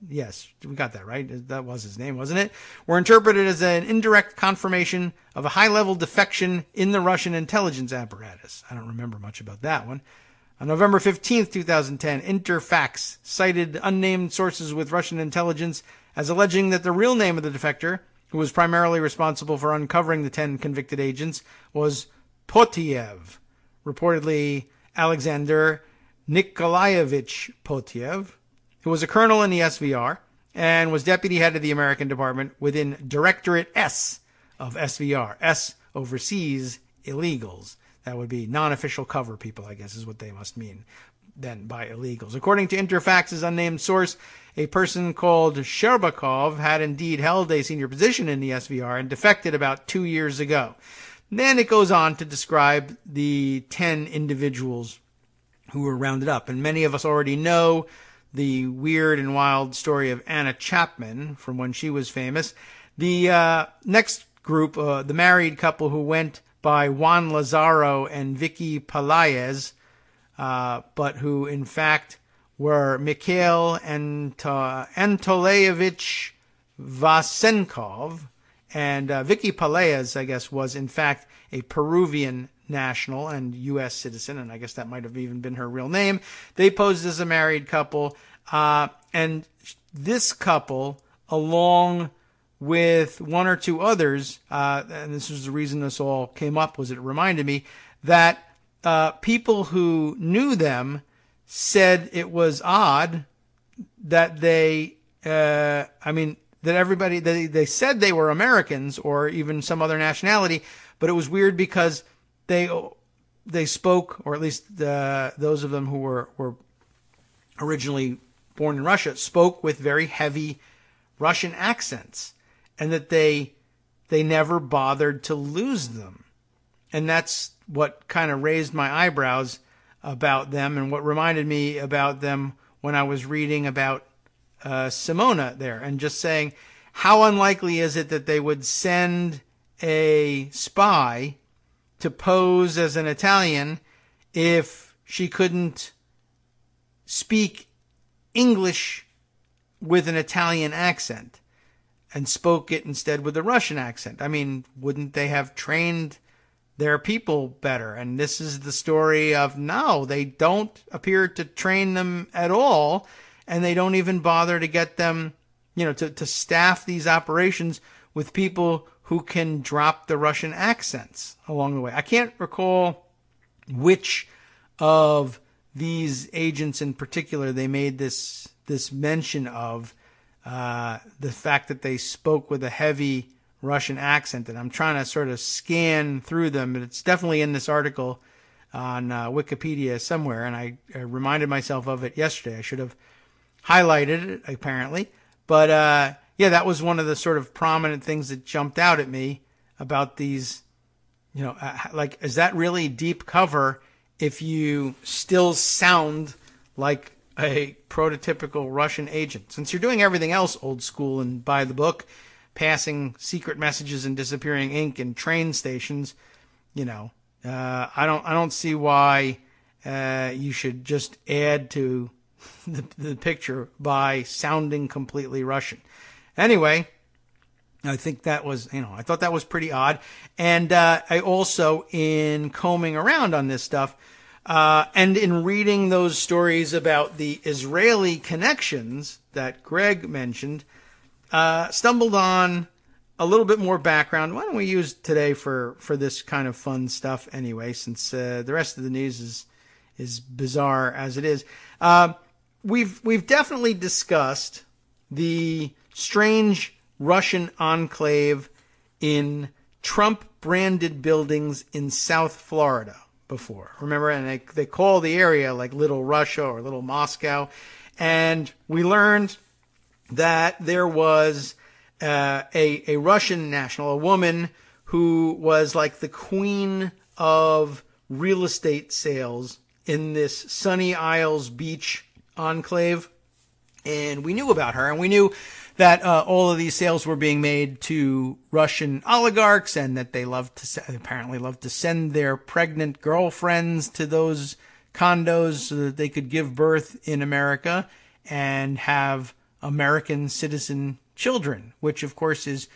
yes, we got that right, that was his name, wasn't it, were interpreted as an indirect confirmation of a high-level defection in the Russian intelligence apparatus. I don't remember much about that one. On November 15th, 2010, Interfax cited unnamed sources with Russian intelligence as alleging that the real name of the defector, who was primarily responsible for uncovering the 10 convicted agents, was Potiev, reportedly Alexander Nikolaevich Potiev, who was a colonel in the SVR and was deputy head of the American department within Directorate S of SVR. S oversees illegals. That would be non-official cover people, I guess, is what they must mean then by illegals. According to Interfax's unnamed source, a person called Sherbakov had indeed held a senior position in the SVR and defected about 2 years ago. Then it goes on to describe the 10 individuals who were rounded up. And many of us already know the weird and wild story of Anna Chapman from when she was famous. The next group, the married couple who went by Juan Lazaro and Vicky Pelaez, but who in fact were Mikhail Antolayevich Vasenkov, and Vicky Pelaez, I guess, was in fact a Peruvian national and U.S. citizen, and I guess that might have even been her real name. They posed as a married couple, and this couple, along with one or two others, and this is the reason this all came up, was it reminded me that people who knew them said it was odd that they said they were Americans or even some other nationality, but it was weird because they spoke, or at least those of them who were originally born in Russia, spoke with very heavy Russian accents, and that they never bothered to lose them. And that's what kind of raised my eyebrows about them, and what reminded me about them when I was reading about Simona there, and just saying, how unlikely is it that they would send a spy to pose as an Italian if she couldn't speak English with an Italian accent and spoke it instead with a Russian accent? I mean, wouldn't they have trained their people better. And this is the story of, no, they don't appear to train them at all, and they don't even bother to get them, to staff these operations with people who can drop the Russian accents along the way. I can't recall which of these agents in particular they made this mention of, the fact that they spoke with a heavy Russian accent, and I'm trying to sort of scan through them, but it's definitely in this article on Wikipedia somewhere, and I reminded myself of it yesterday. I should have highlighted it, apparently. But, that was one of the sort of prominent things that jumped out at me about these, is that really deep cover if you still sound like a prototypical Russian agent? Since you're doing everything else old school and by the book, passing secret messages and disappearing ink in train stations, I don't see why you should just add to the picture by sounding completely Russian. Anyway, I think that was, I thought that was pretty odd. And I also, in combing around on this stuff, and in reading those stories about the Israeli connections that Greg mentioned, stumbled on a little bit more background. Why don't we use today for this kind of fun stuff anyway, since the rest of the news is bizarre as it is. We've definitely discussed the strange Russian enclave in Trump-branded buildings in South Florida before. Remember, and they call the area like Little Russia or Little Moscow. And we learned that there was a Russian national, a woman who was like the queen of real estate sales in this Sunny Isles Beach enclave. And we knew about her, and we knew that all of these sales were being made to Russian oligarchs, and that they apparently loved to send their pregnant girlfriends to those condos so that they could give birth in America and have American citizen children, which of course is,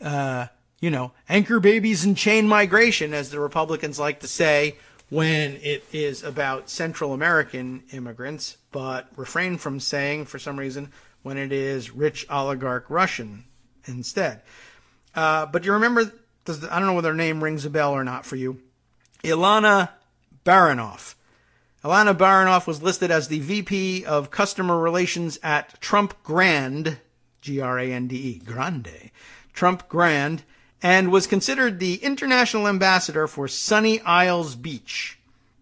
anchor babies and chain migration, as the Republicans like to say when it is about Central American immigrants, but refrain from saying, for some reason, when it is rich oligarch Russian instead. But you remember, I don't know whether her name rings a bell or not for you, Ilana Baranov. Ilana Baranov was listed as the VP of Customer Relations at Trump Grand, Grande, Grande, Trump Grand, and was considered the international ambassador for Sunny Isles Beach.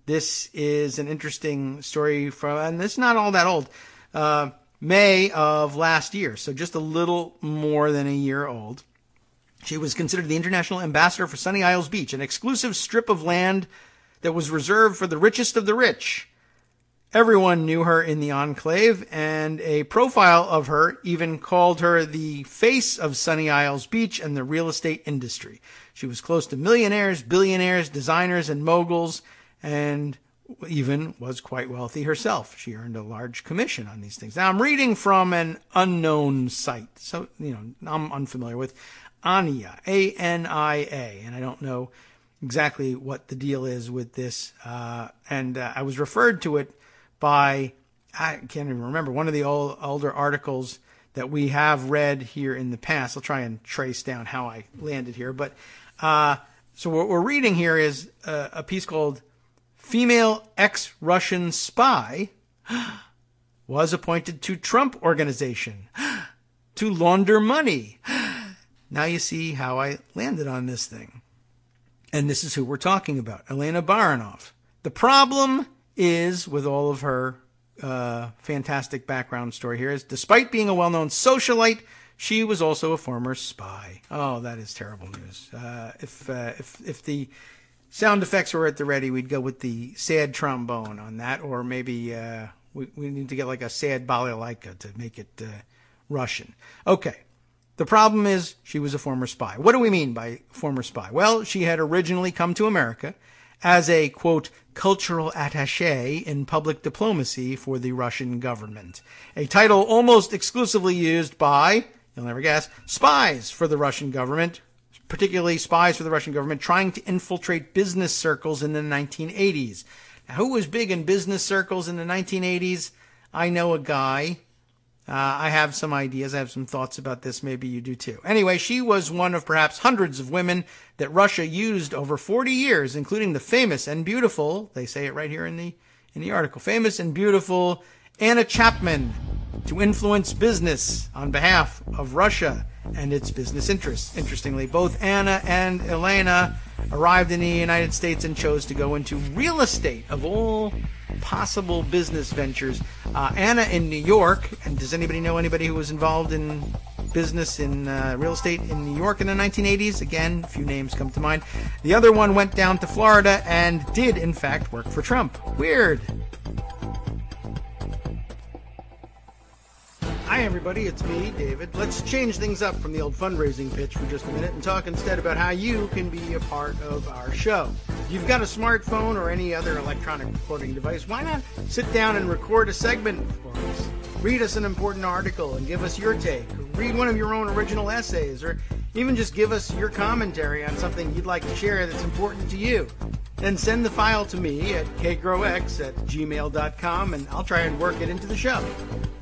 This is an interesting story and it's not all that old. May of last year, so just a little more than a year old. She was considered the international ambassador for Sunny Isles Beach, an exclusive strip of land that was reserved for the richest of the rich. Everyone knew her in the enclave, and a profile of her even called her the face of Sunny Isles Beach and the real estate industry. She was close to millionaires, billionaires, designers, and moguls, and even was quite wealthy herself. She earned a large commission on these things. Now, I'm reading from an unknown site, so, I'm unfamiliar with Ania, A-N-I-A, and I don't know exactly what the deal is with this. And I was referred to it by, I can't even remember, one of the older articles that we have read here in the past. I'll try and trace down how I landed here. But so what we're reading here is a piece called Female Ex-Russian Spy was appointed to Trump Organization to launder money. Now you see how I landed on this thing. And this is who we're talking about, Elena Baranov. The problem is, with all of her fantastic background story here, is despite being a well-known socialite, she was also a former spy. Oh, that is terrible news. If the sound effects were at the ready, we'd go with the sad trombone on that, or maybe we need to get like a sad balalaika to make it Russian. Okay. The problem is she was a former spy. What do we mean by former spy? Well, she had originally come to America as a, quote, cultural attaché in public diplomacy for the Russian government, a title almost exclusively used by, you'll never guess, spies for the Russian government, particularly spies for the Russian government, trying to infiltrate business circles in the 1980s. Now, who was big in business circles in the 1980s? I know a guy. I have some ideas. I have some thoughts about this. Maybe you do too. Anyway, she was one of perhaps hundreds of women that Russia used over 40 years, including the famous and beautiful, they say it right here in the article, famous and beautiful Anna Chapman, to influence business on behalf of Russia and its business interests. Interestingly, both Anna and Elena arrived in the United States and chose to go into real estate of all possible business ventures. Anna in New York, and does anybody know anybody who was involved in business in real estate in New York in the 1980s? Again, a few names come to mind. The other one went down to Florida and did, in fact, work for Trump. Weird. Hi, everybody. It's me, David. Let's change things up from the old fundraising pitch for just a minute and talk instead about how you can be a part of our show. If you've got a smartphone or any other electronic recording device, why not sit down and record a segment for us? Read us an important article and give us your take. Read one of your own original essays, or even just give us your commentary on something you'd like to share that's important to you. Then send the file to me at kagrox@gmail.com, and I'll try and work it into the show.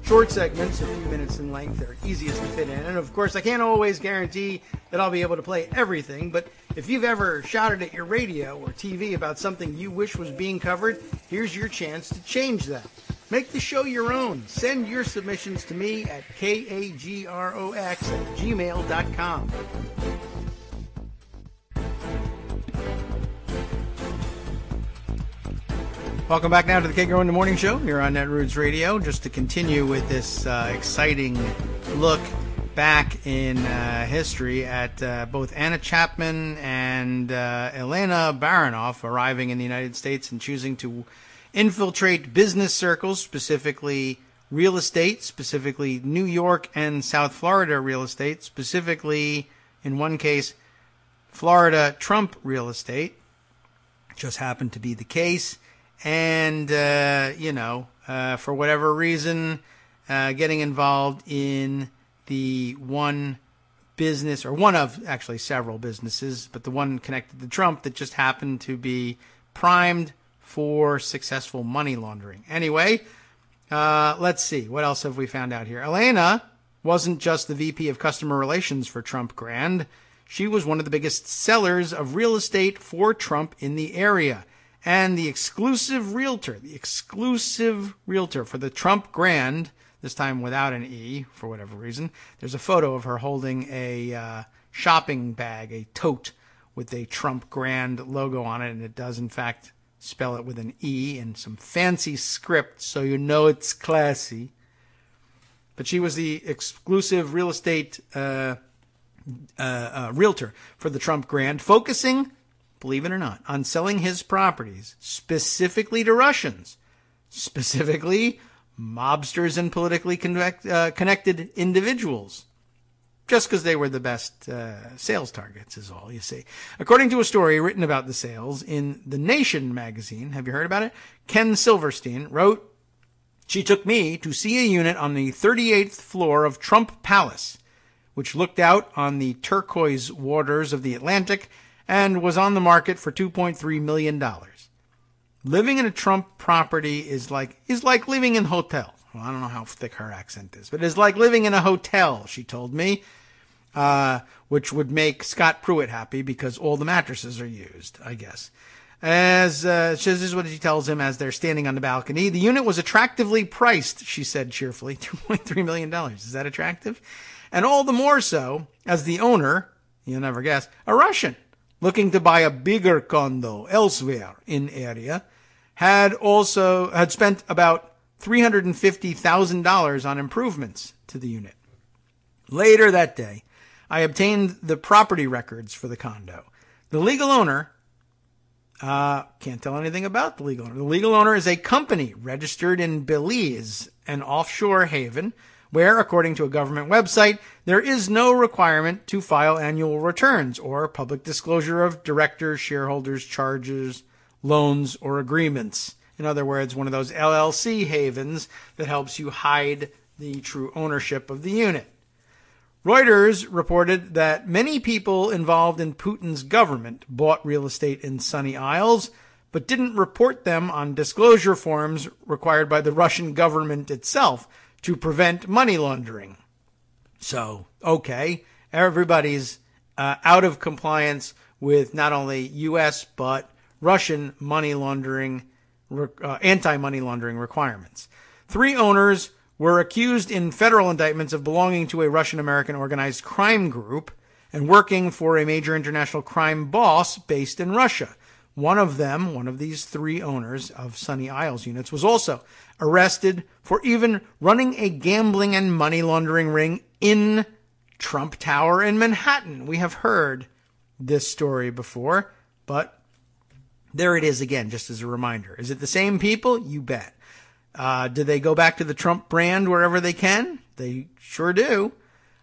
Short segments, a few minutes in length, are easiest to fit in. And of course, I can't always guarantee that I'll be able to play everything, but if you've ever shouted at your radio or TV about something you wish was being covered, here's your chance to change that. Make the show your own. Send your submissions to me at kagrox@gmail.com. Welcome back now to the Kagro in the Morning Show here on Netroots Radio. Just to continue with this exciting look back in history at both Anna Chapman and Elena Baronoff arriving in the United States and choosing to infiltrate business circles, specifically real estate, specifically New York and South Florida real estate, specifically, in one case, Florida Trump real estate. Just happened to be the case. And, for whatever reason, getting involved in the one business, or one of actually several businesses, but the one connected to Trump that just happened to be primed for successful money laundering. Anyway, let's see. What else have we found out here? Elena wasn't just the VP of Customer Relations for Trump Grand. She was one of the biggest sellers of real estate for Trump in the area. And the exclusive realtor for the Trump Grand, this time without an E for whatever reason. There's a photo of her holding a shopping bag, a tote with a Trump Grand logo on it, and it does in fact spell it with an E in some fancy script, so you know it's classy. But she was the exclusive real estate realtor for the Trump Grand, focusing, believe it or not, on selling his properties specifically to Russians, specifically mobsters and politically connected individuals, just because they were the best sales targets is all, you see. According to a story written about the sales in The Nation magazine, have you heard about it? Ken Silverstein wrote, "She took me to see a unit on the 38th floor of Trump Palace, which looked out on the turquoise waters of the Atlantic and was on the market for $2.3 million. Living in a Trump property is like living in a hotel." Well, I don't know how thick her accent is, but it's like living in a hotel, she told me, which would make Scott Pruitt happy because all the mattresses are used, I guess. As this is what she tells him as they're standing on the balcony. "The unit was attractively priced," she said cheerfully. $2.3 million. Is that attractive? "And all the more so as the owner, you'll never guess, a Russian, looking to buy a bigger condo elsewhere in area, had spent about $350,000 on improvements to the unit. Later that day, I obtained the property records for the condo. The legal owner, can't tell anything about the legal owner. The legal owner is a company registered in Belize, an offshore haven, where, according to a government website, there is no requirement to file annual returns or public disclosure of directors, shareholders, charges, loans, or agreements. In other words, one of those LLC havens that helps you hide the true ownership of the unit. Reuters reported that many people involved in Putin's government bought real estate in Sunny Isles, but didn't report them on disclosure forms required by the Russian government itself to prevent money laundering. So, okay, everybody's out of compliance with not only U.S. but Russian money laundering, anti-money laundering requirements. 3 owners were accused in federal indictments of belonging to a Russian-American organized crime group and working for a major international crime boss based in Russia. One of these 3 owners of Sunny Isles units, was also arrested for even running a gambling and money laundering ring in Trump Tower in Manhattan. We have heard this story before, but there it is again, just as a reminder. Is it the same people? You bet. Do they go back to the Trump brand wherever they can? They sure do.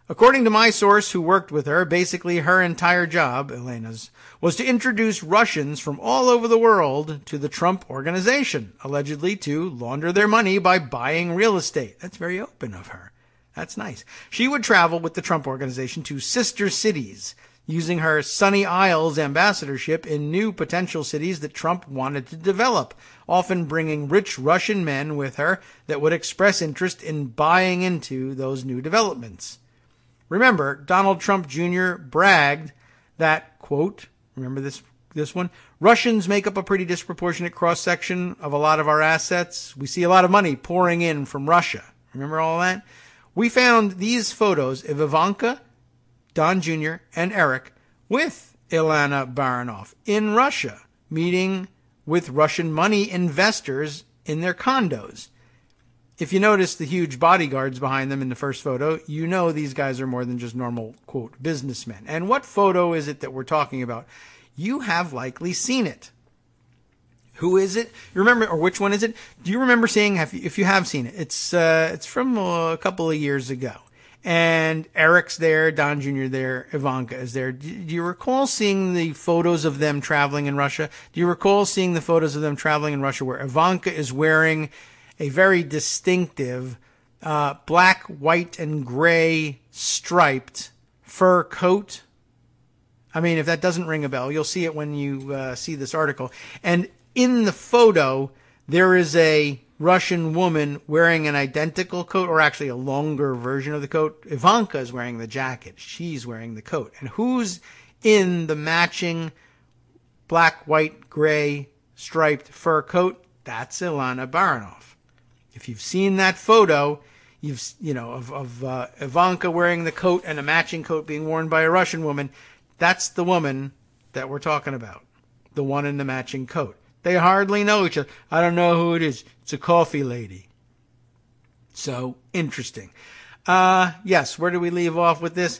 According to my source who worked with her, basically her entire job, Elena's, was to introduce Russians from all over the world to the Trump organization, allegedly to launder their money by buying real estate. That's very open of her. That's nice. She would travel with the Trump organization to sister cities, using her Sunny Isles ambassadorship in new potential cities that Trump wanted to develop, often bringing rich Russian men with her that would express interest in buying into those new developments. Remember, Donald Trump Jr. bragged that, quote, remember this one? Russians make up a pretty disproportionate cross-section of a lot of our assets. We see a lot of money pouring in from Russia. Remember all that? We found these photos of Ivanka, Don Jr., and Eric with Ilana Baranov in Russia, meeting with Russian money investors in their condos. If you notice the huge bodyguards behind them in the first photo, you know these guys are more than just normal, quote, businessmen. And what photo is it that we're talking about? You have likely seen it. Who is it? You remember, or which one is it? Do you remember seeing, if you have seen it? It's from a couple of years ago. And Eric's there, Don Jr. there, Ivanka is there. Do you recall seeing the photos of them traveling in Russia? Do you recall seeing the photos of them traveling in Russia where Ivanka is wearing a very distinctive black, white, and gray striped fur coat? I mean, if that doesn't ring a bell, you'll see it when you see this article. And in the photo, there is a Russian woman wearing an identical coat, or actually a longer version of the coat. Ivanka is wearing the jacket. She's wearing the coat. And who's in the matching black, white, gray striped fur coat? That's Ilana Baranov. If you've seen that photo, of Ivanka wearing the coat and a matching coat being worn by a Russian woman, that's the woman that we're talking about. The one in the matching coat. They hardly know each other. I don't know who it is. It's a coffee lady. So, interesting. Yes, where do we leave off with this?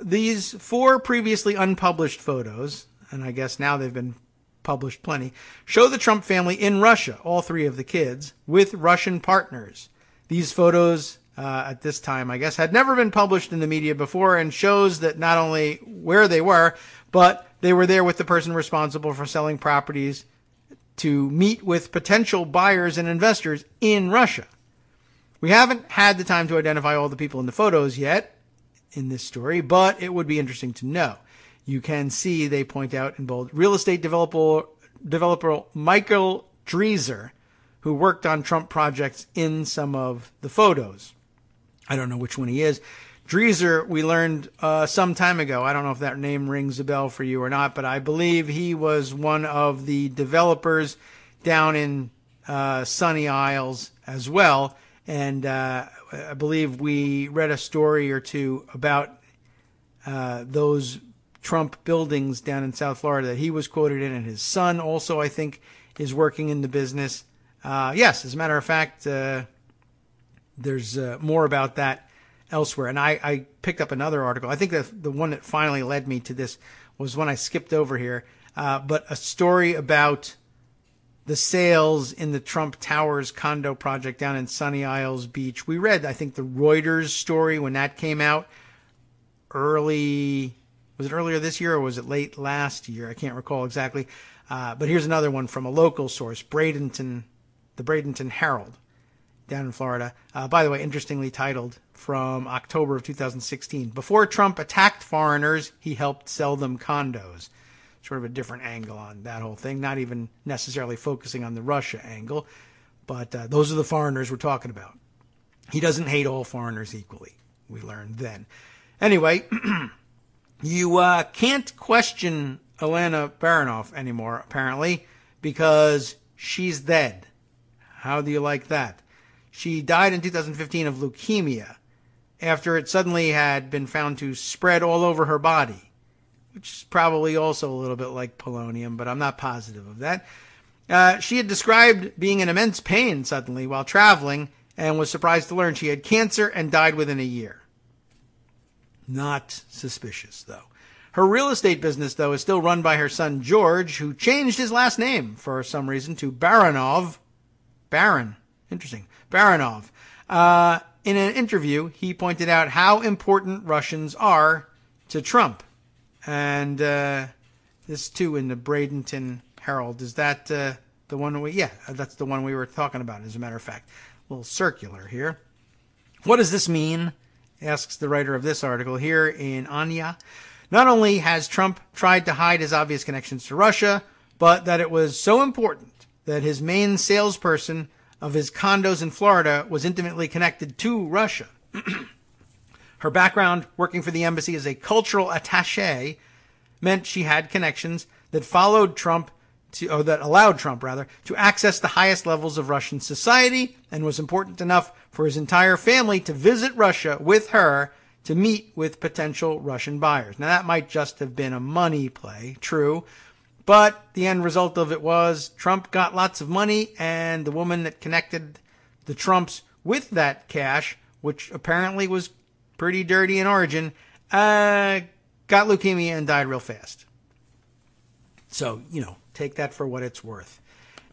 These 4 previously unpublished photos, and I guess now they've been published plenty, show the Trump family in Russia, all 3 of the kids, with Russian partners. These photos, at this time, I guess, had never been published in the media before, and shows that not only where they were, but they were there with the person responsible for selling properties to meet with potential buyers and investors in Russia. We haven't had the time to identify all the people in the photos yet in this story, but it would be interesting to know. You can see, they point out in bold, real estate developer Michael Dreeser, who worked on Trump projects in some of the photos. I don't know which one he is. Dreeser, we learned some time ago. I don't know if that name rings a bell for you or not, but I believe he was one of the developers down in Sunny Isles as well. And I believe we read a story or two about those Trump buildings down in South Florida that he was quoted in, and his son also, I think, is working in the business. Yes, as a matter of fact, there's more about that elsewhere. And I picked up another article. I think the one that finally led me to this was one I skipped over here, but a story about the sales in the Trump Towers condo project down in Sunny Isles Beach. We read, I think, the Reuters story when that came out early. Was it earlier this year or was it late last year? I can't recall exactly. But here's another one from a local source, the Bradenton Herald. down in Florida. By the way, interestingly titled, from October of 2016. Before Trump attacked foreigners, he helped sell them condos. Sort of a different angle on that whole thing, not even necessarily focusing on the Russia angle, but those are the foreigners we're talking about. He doesn't hate all foreigners equally, we learned then. Anyway, you can't question Elena Baronoff anymore, apparently, because she's dead. How do you like that? She died in 2015 of leukemia after it suddenly had been found to spread all over her body, which is probably also a little bit like polonium, but I'm not positive of that. She had described being in immense pain suddenly while traveling and was surprised to learn she had cancer and died within a year. Not suspicious, though. Her real estate business, though, is still run by her son George, who changed his last name for some reason to Baronov. Baron. Interesting. Baronov. In an interview, he pointed out how important Russians are to Trump. And this, too, in the Bradenton Herald. Is that the one we... Yeah, that's the one we were talking about, as a matter of fact. A little circular here. What does this mean? Asks the writer of this article here in Anya. Not only has Trump tried to hide his obvious connections to Russia, but that it was so important that his main salesperson of his condos in Florida was intimately connected to Russia. Her background working for the embassy as a cultural attaché meant she had connections that allowed Trump to access the highest levels of Russian society, and was important enough for his entire family to visit Russia with her to meet with potential Russian buyers. Now, that might just have been a money play, true, but the end result of it was Trump got lots of money, and the woman that connected the Trumps with that cash, which apparently was pretty dirty in origin, got leukemia and died real fast. So, take that for what it's worth.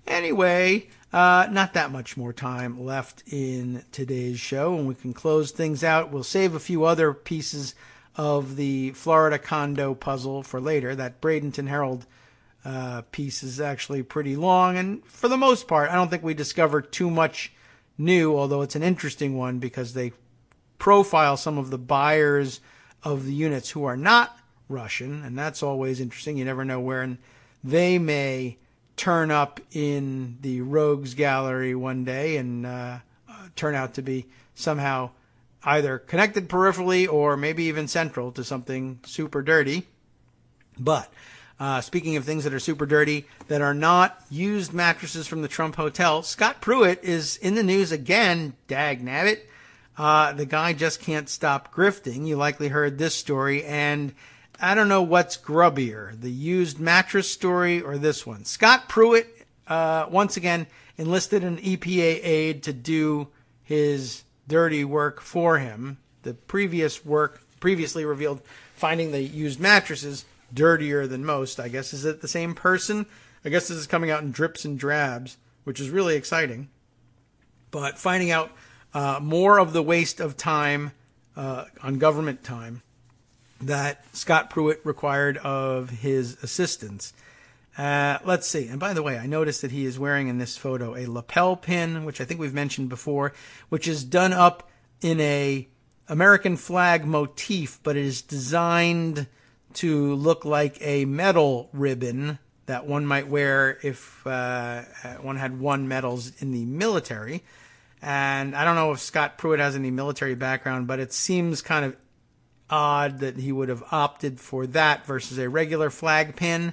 Anyway, not that much more time left in today's show, and we can close things out. We'll save a few other pieces of the Florida condo puzzle for later. That Bradenton Herald piece is actually pretty long, and for the most part, I don't think we discover too much new, although it's an interesting one because they profile some of the buyers of the units who are not Russian, and that's always interesting. You never know where they may turn up in the rogues gallery one day and turn out to be somehow either connected peripherally or maybe even central to something super dirty. But speaking of things that are super dirty that are not used mattresses from the Trump Hotel, Scott Pruitt is in the news again, dag nabbit. The guy just can't stop grifting. You likely heard this story, and I don't know what's grubbier, the used mattress story or this one. Scott Pruitt, once again, enlisted an EPA aide to do his dirty work for him. The previous work previously revealed finding the used mattresses dirtier than most, I guess. Is it the same person? I guess this is coming out in drips and drabs, which is really exciting. But finding out more of the waste of time on government time that Scott Pruitt required of his assistants. Let's see. And by the way, I noticed that he is wearing in this photo a lapel pin, which I think we've mentioned before, which is done up in a American flag motif, but it is designed to look like a medal ribbon that one might wear if one had won medals in the military. And I don't know if Scott Pruitt has any military background, but it seems kind of odd that he would have opted for that versus a regular flag pin,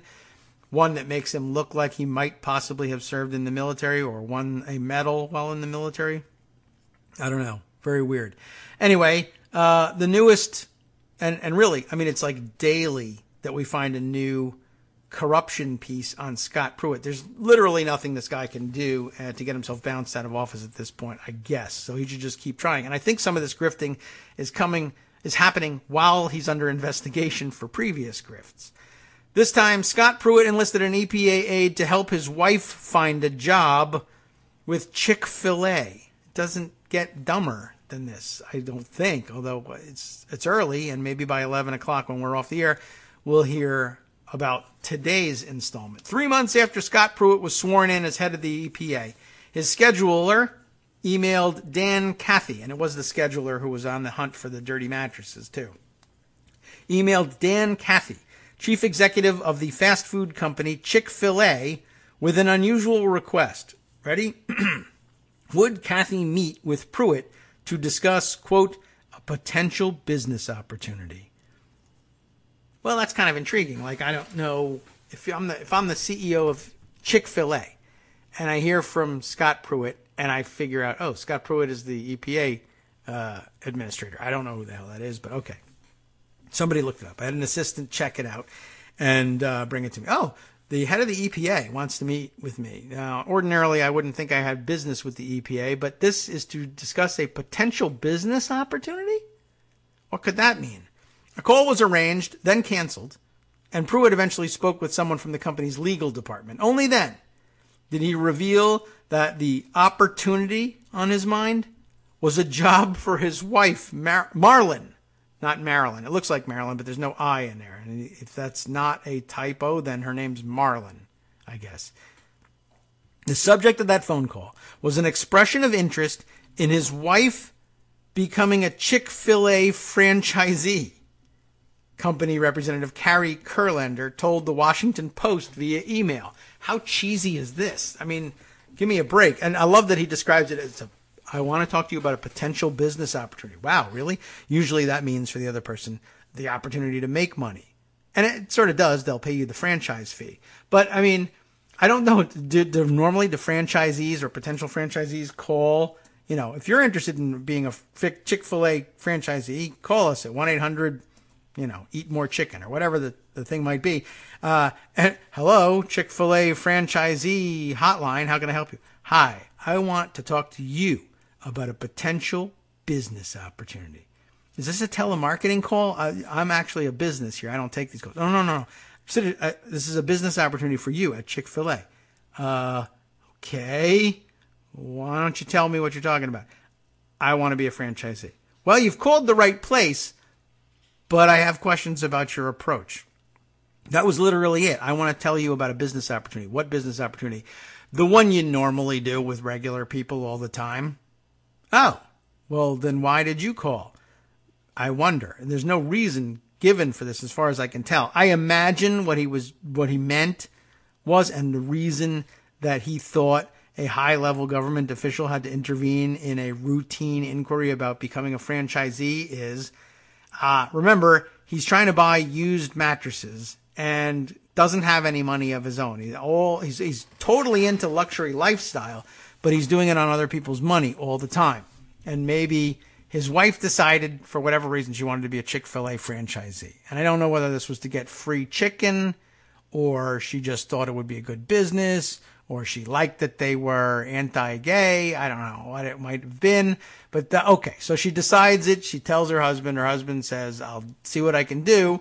one that makes him look like he might possibly have served in the military or won a medal while in the military. I don't know. Very weird. Anyway, the newest, and really, I mean, it's like daily that we find a new corruption piece on Scott Pruitt. There's literally nothing this guy can do to get himself bounced out of office at this point, I guess. So he should just keep trying. And I think some of this grifting is happening while he's under investigation for previous grifts. This time, Scott Pruitt enlisted an EPA aide to help his wife find a job with Chick-fil-A. It doesn't get dumber than this, I don't think, although it's early, and maybe by 11 o'clock when we're off the air, we'll hear about today's installment. 3 months after Scott Pruitt was sworn in as head of the EPA, his scheduler, emailed Dan Cathy, and it was the scheduler who was on the hunt for the dirty mattresses, too. Emailed Dan Cathy, chief executive of the fast food company Chick-fil-A, with an unusual request. Ready? Would Cathy meet with Pruitt to discuss, quote, a potential business opportunity? Well, that's kind of intriguing. Like, I don't know if I'm the CEO of Chick-fil-A and I hear from Scott Pruitt and I figure out, oh, Scott Pruitt is the EPA administrator. I don't know who the hell that is, but okay. Somebody looked it up. I had an assistant check it out and bring it to me. Oh, the head of the EPA wants to meet with me. Now, ordinarily, I wouldn't think I had business with the EPA, but this is to discuss a potential business opportunity? What could that mean? A call was arranged, then canceled, and Pruitt eventually spoke with someone from the company's legal department. Only then did he reveal that the opportunity on his mind was a job for his wife, Marlon. Not Marilyn. It looks like Marilyn, but there's no I in there. And if that's not a typo, then her name's Marlon, I guess. The subject of that phone call was an expression of interest in his wife becoming a Chick-fil-A franchisee. Company representative Carrie Kurlander told the Washington Post via email. How cheesy is this? I mean, give me a break. And I love that he describes it as I want to talk to you about a potential business opportunity. Wow, really? Usually that means for the other person the opportunity to make money. And it sort of does. They'll pay you the franchise fee. But, I mean, I don't know. Normally the franchisees or potential franchisees call, if you're interested in being a Chick-fil-A franchisee, call us at 1-800, eat more chicken or whatever the thing might be. And, hello, Chick-fil-A franchisee hotline. How can I help you? Hi, I want to talk to you about a potential business opportunity. Is this a telemarketing call? I'm actually a business here. I don't take these calls. No. This is a business opportunity for you at Chick-fil-A. Okay. Why don't you tell me what you're talking about? I want to be a franchisee. Well, you've called the right place, but I have questions about your approach. That was literally it. I want to tell you about a business opportunity. What business opportunity? The one you normally do with regular people all the time. Oh, well, then why did you call? I wonder. And there's no reason given for this as far as I can tell. I imagine what he meant was, and the reason that he thought a high-level government official had to intervene in a routine inquiry about becoming a franchisee is, remember, he's trying to buy used mattresses and doesn't have any money of his own. He's totally into luxury lifestyle, but he's doing it on other people's money all the time. And maybe his wife decided, for whatever reason, she wanted to be a Chick-fil-A franchisee. And I don't know whether this was to get free chicken, or she just thought it would be a good business, or she liked that they were anti-gay. I don't know what it might have been. But okay, so she decides it. She tells her husband. Her husband says, I'll see what I can do.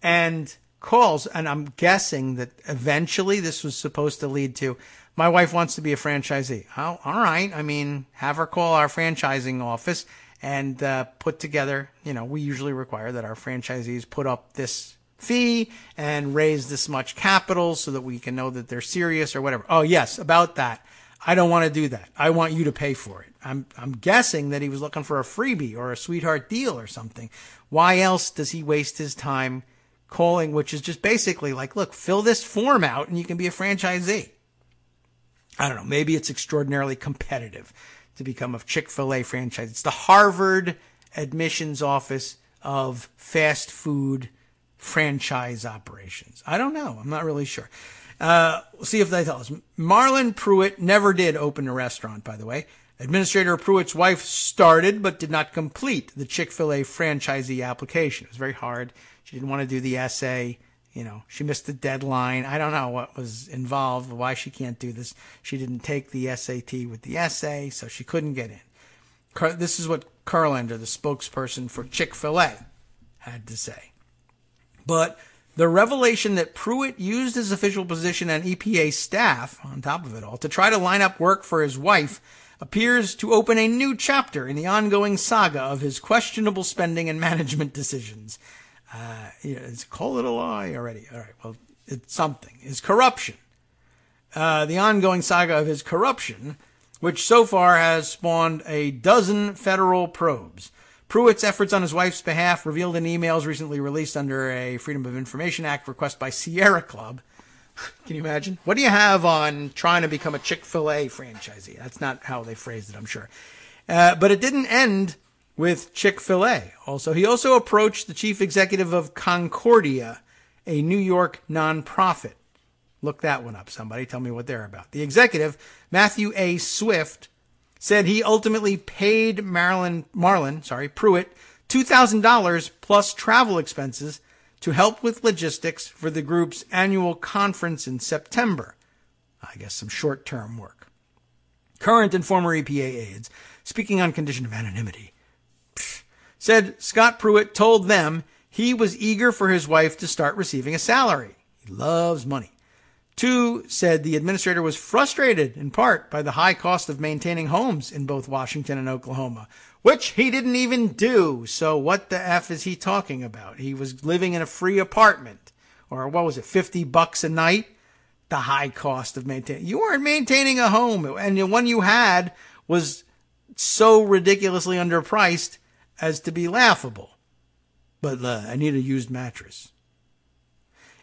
And calls, and I'm guessing that eventually this was supposed to lead to, my wife wants to be a franchisee. Oh, all right. I mean, have her call our franchising office and put together, we usually require that our franchisees put up this fee and raise this much capital so that we can know that they're serious or whatever. Oh, yes, about that. I don't want to do that. I want you to pay for it. I'm guessing that he was looking for a freebie or a sweetheart deal or something. Why else does he waste his time calling, which is just basically like, look, fill this form out and you can be a franchisee. I don't know. Maybe it's extraordinarily competitive to become a Chick-fil-A franchise. It's the Harvard admissions office of fast food franchise operations. I don't know. I'm not really sure. We'll see if they tell us. Marlon Pruitt never did open a restaurant, by the way. Administrator Pruitt's wife started but did not complete the Chick-fil-A franchisee application. It was very hard. She didn't want to do the essay. She missed the deadline. I don't know what was involved, why she can't do this. She didn't take the SAT with the essay, so she couldn't get in. This is what Kurlander, the spokesperson for Chick-fil-A, had to say. But the revelation that Pruitt used his official position on EPA staff, on top of it all, to try to line up work for his wife appears to open a new chapter in the ongoing saga of his questionable spending and management decisions. It's call it a lie already. All right, well, it's something. His corruption. The ongoing saga of his corruption which so far has spawned a dozen federal probes. Pruitt's efforts on his wife's behalf revealed in emails recently released under a Freedom of Information Act request by Sierra Club. Can you imagine? What do you have on trying to become a Chick-fil-A franchisee? That's not how they phrased it, I'm sure. But it didn't end with Chick-fil-A. He also approached the chief executive of Concordia, a New York nonprofit. Look that one up, somebody. Tell me what they're about. The executive, Matthew A. Swift, said he ultimately paid Marlon Pruitt $2,000 plus travel expenses to help with logistics for the group's annual conference in September. I guess some short-term work. Current and former EPA aides, speaking on condition of anonymity, said Scott Pruitt told them he was eager for his wife to start receiving a salary. He loves money. 2 said the administrator was frustrated in part by the high cost of maintaining homes in both Washington and Oklahoma, which he didn't even do. So what the F is he talking about? He was living in a free apartment, or what was it, $50 a night? The high cost of maintaining. You weren't maintaining a home, and the one you had was so ridiculously underpriced as to be laughable. But I need a used mattress.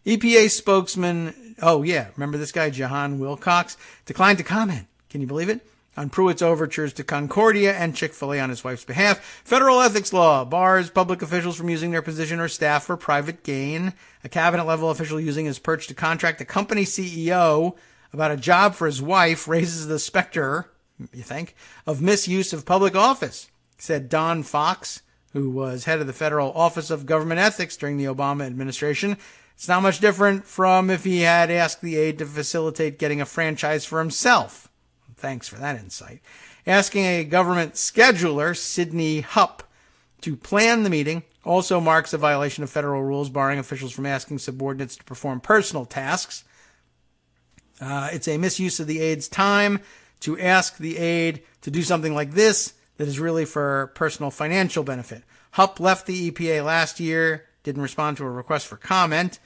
EPA spokesman, remember this guy, Jahan Wilcox, declined to comment. Can you believe it? On Pruitt's overtures to Concordia and Chick-fil-A on his wife's behalf. Federal ethics law bars public officials from using their position or staff for private gain. A cabinet-level official using his perch to contract a company CEO about a job for his wife raises the specter, you think, of misuse of public office, said Don Fox, who was head of the Federal Office of Government Ethics during the Obama administration. It's not much different from if he had asked the aide to facilitate getting a franchise for himself. Thanks for that insight. Asking a government scheduler, Sidney Hupp, to plan the meeting also marks a violation of federal rules barring officials from asking subordinates to perform personal tasks. It's a misuse of the aide's time to ask the aide to do something like this that is really for personal financial benefit. Hupp left the EPA last year, didn't respond to a request for comment.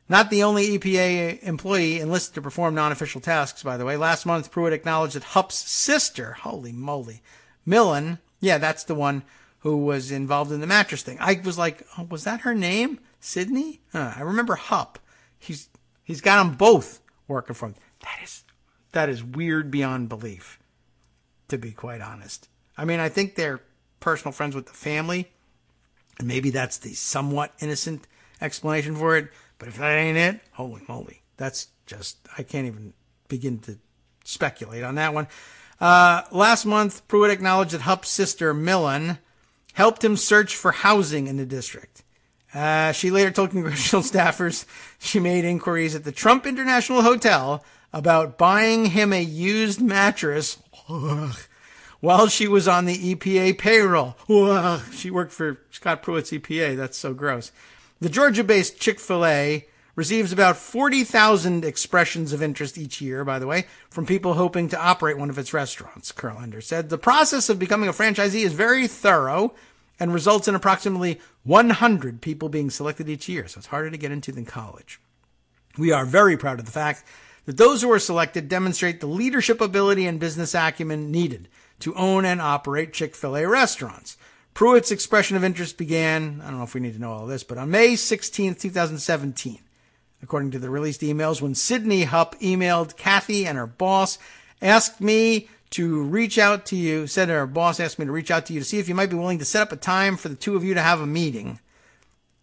Not the only EPA employee enlisted to perform non-official tasks, by the way. Last month, Pruitt acknowledged that Hupp's sister, holy moly, Millen, that's the one who was involved in the mattress thing. I was like, oh, was that her name? Sydney? I remember Hupp. He's got them both working for him. That is weird beyond belief, to be quite honest. I mean, I think they're personal friends with the family, and maybe that's the somewhat innocent explanation for it. But if that ain't it, holy moly. That's just, I can't even begin to speculate on that one. Last month, Pruitt acknowledged that Hupp's sister, Millen, helped him search for housing in the district. She later told congressional staffers she made inquiries at the Trump International Hotel about buying him a used mattress while she was on the EPA payroll. She worked for Scott Pruitt's EPA. That's so gross. The Georgia-based Chick-fil-A receives about 40,000 expressions of interest each year, by the way, from people hoping to operate one of its restaurants, Kurlander said. The process of becoming a franchisee is very thorough and results in approximately 100 people being selected each year, so it's harder to get into than college. We are very proud of the fact that those who are selected demonstrate the leadership ability and business acumen needed to own and operate Chick-fil-A restaurants. Pruitt's expression of interest began, I don't know if we need to know all this, but on May 16, 2017, according to the released emails, when Sidney Hupp emailed Kathy and her boss, asked me to reach out to you, said her boss asked me to reach out to you to see if you might be willing to set up a time for the two of you to have a meeting.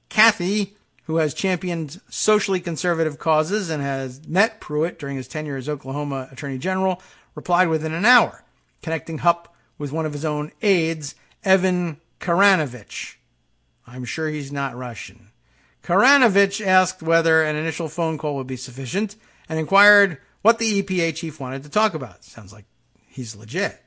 Kathy, who has championed socially conservative causes and has met Pruitt during his tenure as Oklahoma Attorney General, replied within an hour, connecting Hupp with one of his own aides, Evan Karanovich. I'm sure he's not Russian. Karanovich asked whether an initial phone call would be sufficient and inquired what the EPA chief wanted to talk about. Sounds like he's legit.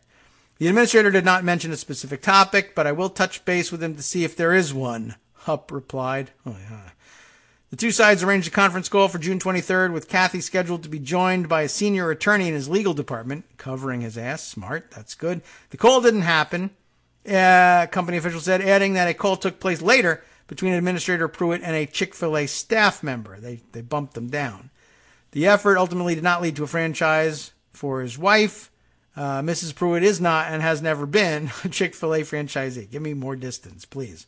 The administrator did not mention a specific topic, but I will touch base with him to see if there is one, Hupp replied. Oh, yeah. The two sides arranged a conference call for June 23rd with Kathy scheduled to be joined by a senior attorney in his legal department, covering his ass. Smart, that's good. The call didn't happen, company official said, adding that a call took place later between Administrator Pruitt and a Chick-fil-A staff member. They bumped them down. The effort ultimately did not lead to a franchise for his wife. Mrs. Pruitt is not and has never been a Chick-fil-A franchisee. Give me more distance, please.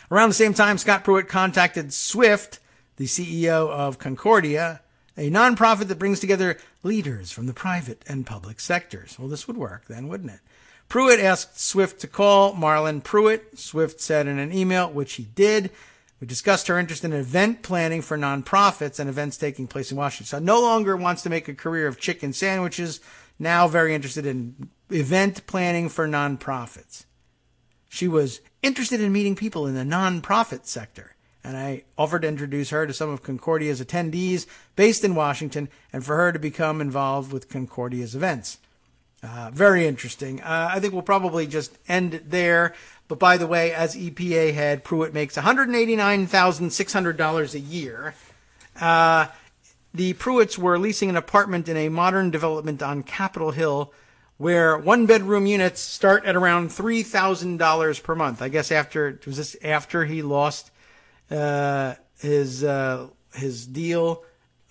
Around the same time, Scott Pruitt contacted Swift, the CEO of Concordia, a nonprofit that brings together leaders from the private and public sectors. Well, this would work then, wouldn't it? Pruitt asked Swift to call Marlon Pruitt. Swift said in an email, which he did. We discussed her interest in event planning for nonprofits and events taking place in Washington. So no longer wants to make a career of chicken sandwiches, now very interested in event planning for nonprofits. She was interested in meeting people in the nonprofit sector, and I offered to introduce her to some of Concordia's attendees based in Washington and for her to become involved with Concordia's events. Very interesting. I think we'll probably just end it there. But by the way, as EPA head, Pruitt makes $189,600 a year. The Pruitts were leasing an apartment in a modern development on Capitol Hill where one-bedroom units start at around $3,000 per month. I guess after he lost his deal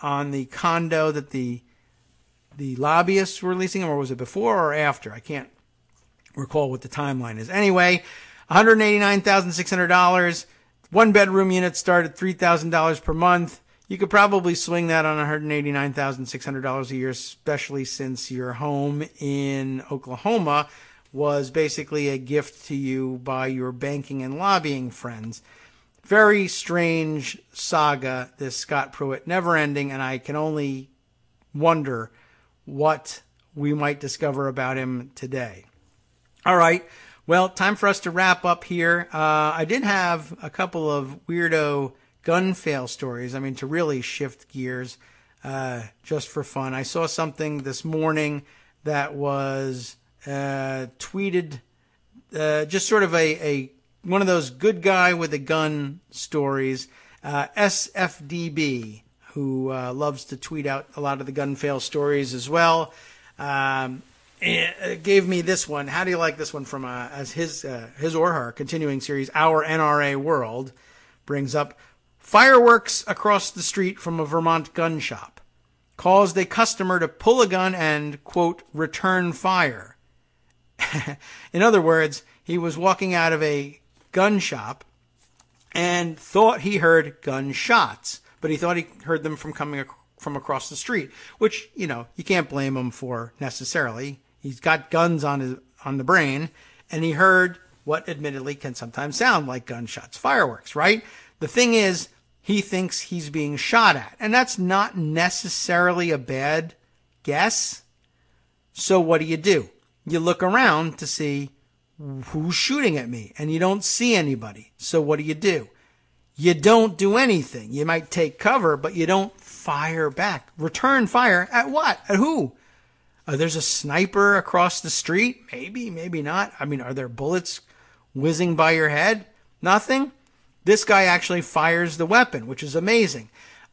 on the condo that the lobbyists were leasing him, or was it before or after? I can't recall what the timeline is. Anyway, $189,600. One-bedroom units start at $3,000 per month. You could probably swing that on $189,600 a year, especially since your home in Oklahoma was basically a gift to you by your banking and lobbying friends. Very strange saga, this Scott Pruitt, never ending, and I can only wonder what we might discover about him today. All right. Well, time for us to wrap up here. I did have a couple of weirdo gun fail stories. I mean, to really shift gears, just for fun. I saw something this morning that was tweeted, just sort of a one of those good guy with a gun stories. SFDB, who loves to tweet out a lot of the gun fail stories as well, gave me this one. How do you like this one from as his or her continuing series? Our NRA World brings up fireworks across the street from a Vermont gun shop caused a customer to pull a gun and, quote, return fire. In other words, he was walking out of a gun shop and thought he heard gunshots, but he thought he heard them from across the street, which, you know, you can't blame him for necessarily. He's got guns on the brain, and he heard what admittedly can sometimes sound like gunshots, fireworks, right? The thing is, he thinks he's being shot at, and that's not necessarily a bad guess. So what do? You look around to see who's shooting at me, and you don't see anybody. So what do? You don't do anything. You might take cover, but you don't fire back. Return fire at what? At who? There's a sniper across the street? Maybe, maybe not. I mean, are there bullets whizzing by your head? Nothing? This guy actually fires the weapon, which is amazing.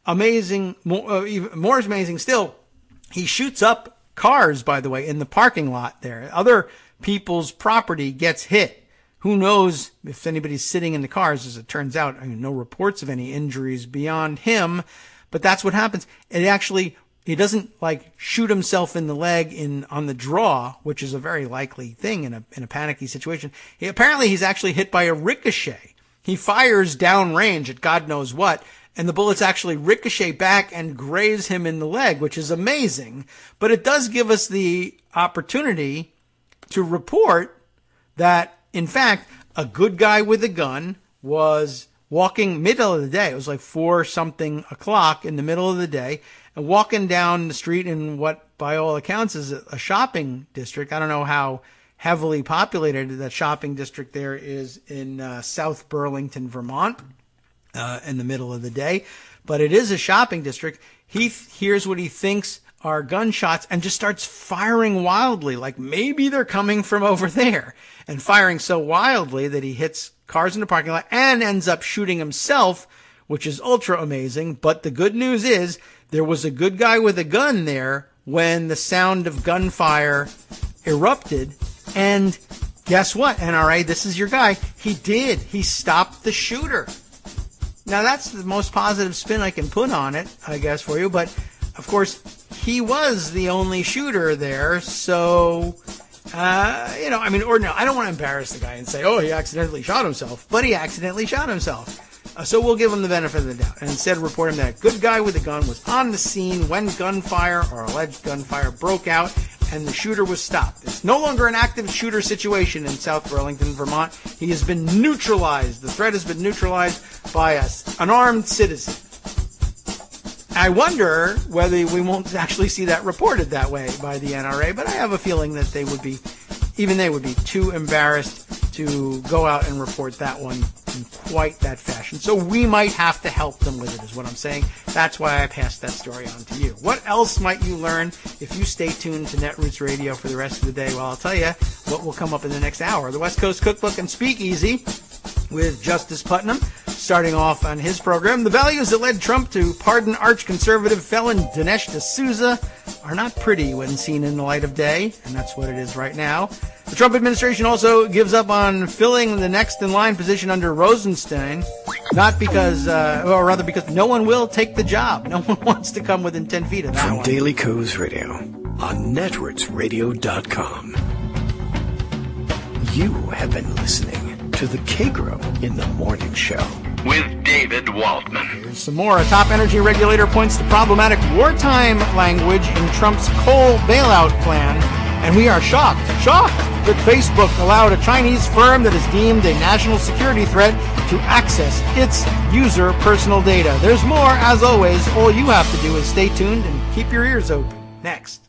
Even more amazing still, he shoots up cars, by the way, in the parking lot there. Other people's property gets hit. Who knows if anybody's sitting in the cars? As it turns out, I mean, no reports of any injuries beyond him, but that's what happens. He doesn't like shoot himself in the leg on the draw, which is a very likely thing in a panicky situation. Apparently he's actually hit by a ricochet. He fires downrange at God knows what, and the bullets actually ricochet back and graze him in the leg, which is amazing. But it does give us the opportunity to report that, in fact, a good guy with a gun was walking middle of the day. It was like 4-something o'clock in the middle of the day, and walking down the street in what, by all accounts, is a shopping district. I don't know how heavily populated that shopping district there is in South Burlington, Vermont, in the middle of the day. But it is a shopping district. He hears what he thinks are gunshots and just starts firing wildly, like maybe they're coming from over there, and firing so wildly that he hits cars in the parking lot and ends up shooting himself, which is ultra amazing. But the good news is there was a good guy with a gun there when the sound of gunfire erupted. And guess what, NRA? This is your guy. He did. He stopped the shooter. Now, that's the most positive spin I can put on it, I guess, for you. But, of course, he was the only shooter there, so, I don't want to embarrass the guy and say, oh, he accidentally shot himself, but he accidentally shot himself. So we'll give him the benefit of the doubt, and instead report him that a good guy with a gun was on the scene when gunfire or alleged gunfire broke out, and the shooter was stopped. It's no longer an active shooter situation in South Burlington, Vermont. He has been neutralized. The threat has been neutralized by an armed citizen. I wonder whether we won't actually see that reported that way by the NRA, but I have a feeling that they would be too embarrassed to go out and report that one in quite that fashion. So we might have to help them with it, is what I'm saying. That's why I passed that story on to you. What else might you learn if you stay tuned to Netroots Radio for the rest of the day? Well, I'll tell you what will come up in the next hour. The West Coast Cookbook and Speakeasy with Justice Putnam, starting off on his program. The values that led Trump to pardon arch-conservative felon Dinesh D'Souza are not pretty when seen in the light of day, and that's what it is right now. The Trump administration also gives up on filling the next in line position under Rosenstein, not because, or rather because no one will take the job. No one wants to come within 10 feet of that From one. Daily Kos Radio on netrootsradio.com. You have been listening to the Kagro in the Morning Show with David Waldman. Here's some more. A top energy regulator points to problematic wartime language in Trump's coal bailout plan. And we are shocked that Facebook allowed a Chinese firm that is deemed a national security threat to access its user personal data. There's more. As always, all you have to do is stay tuned and keep your ears open. Next.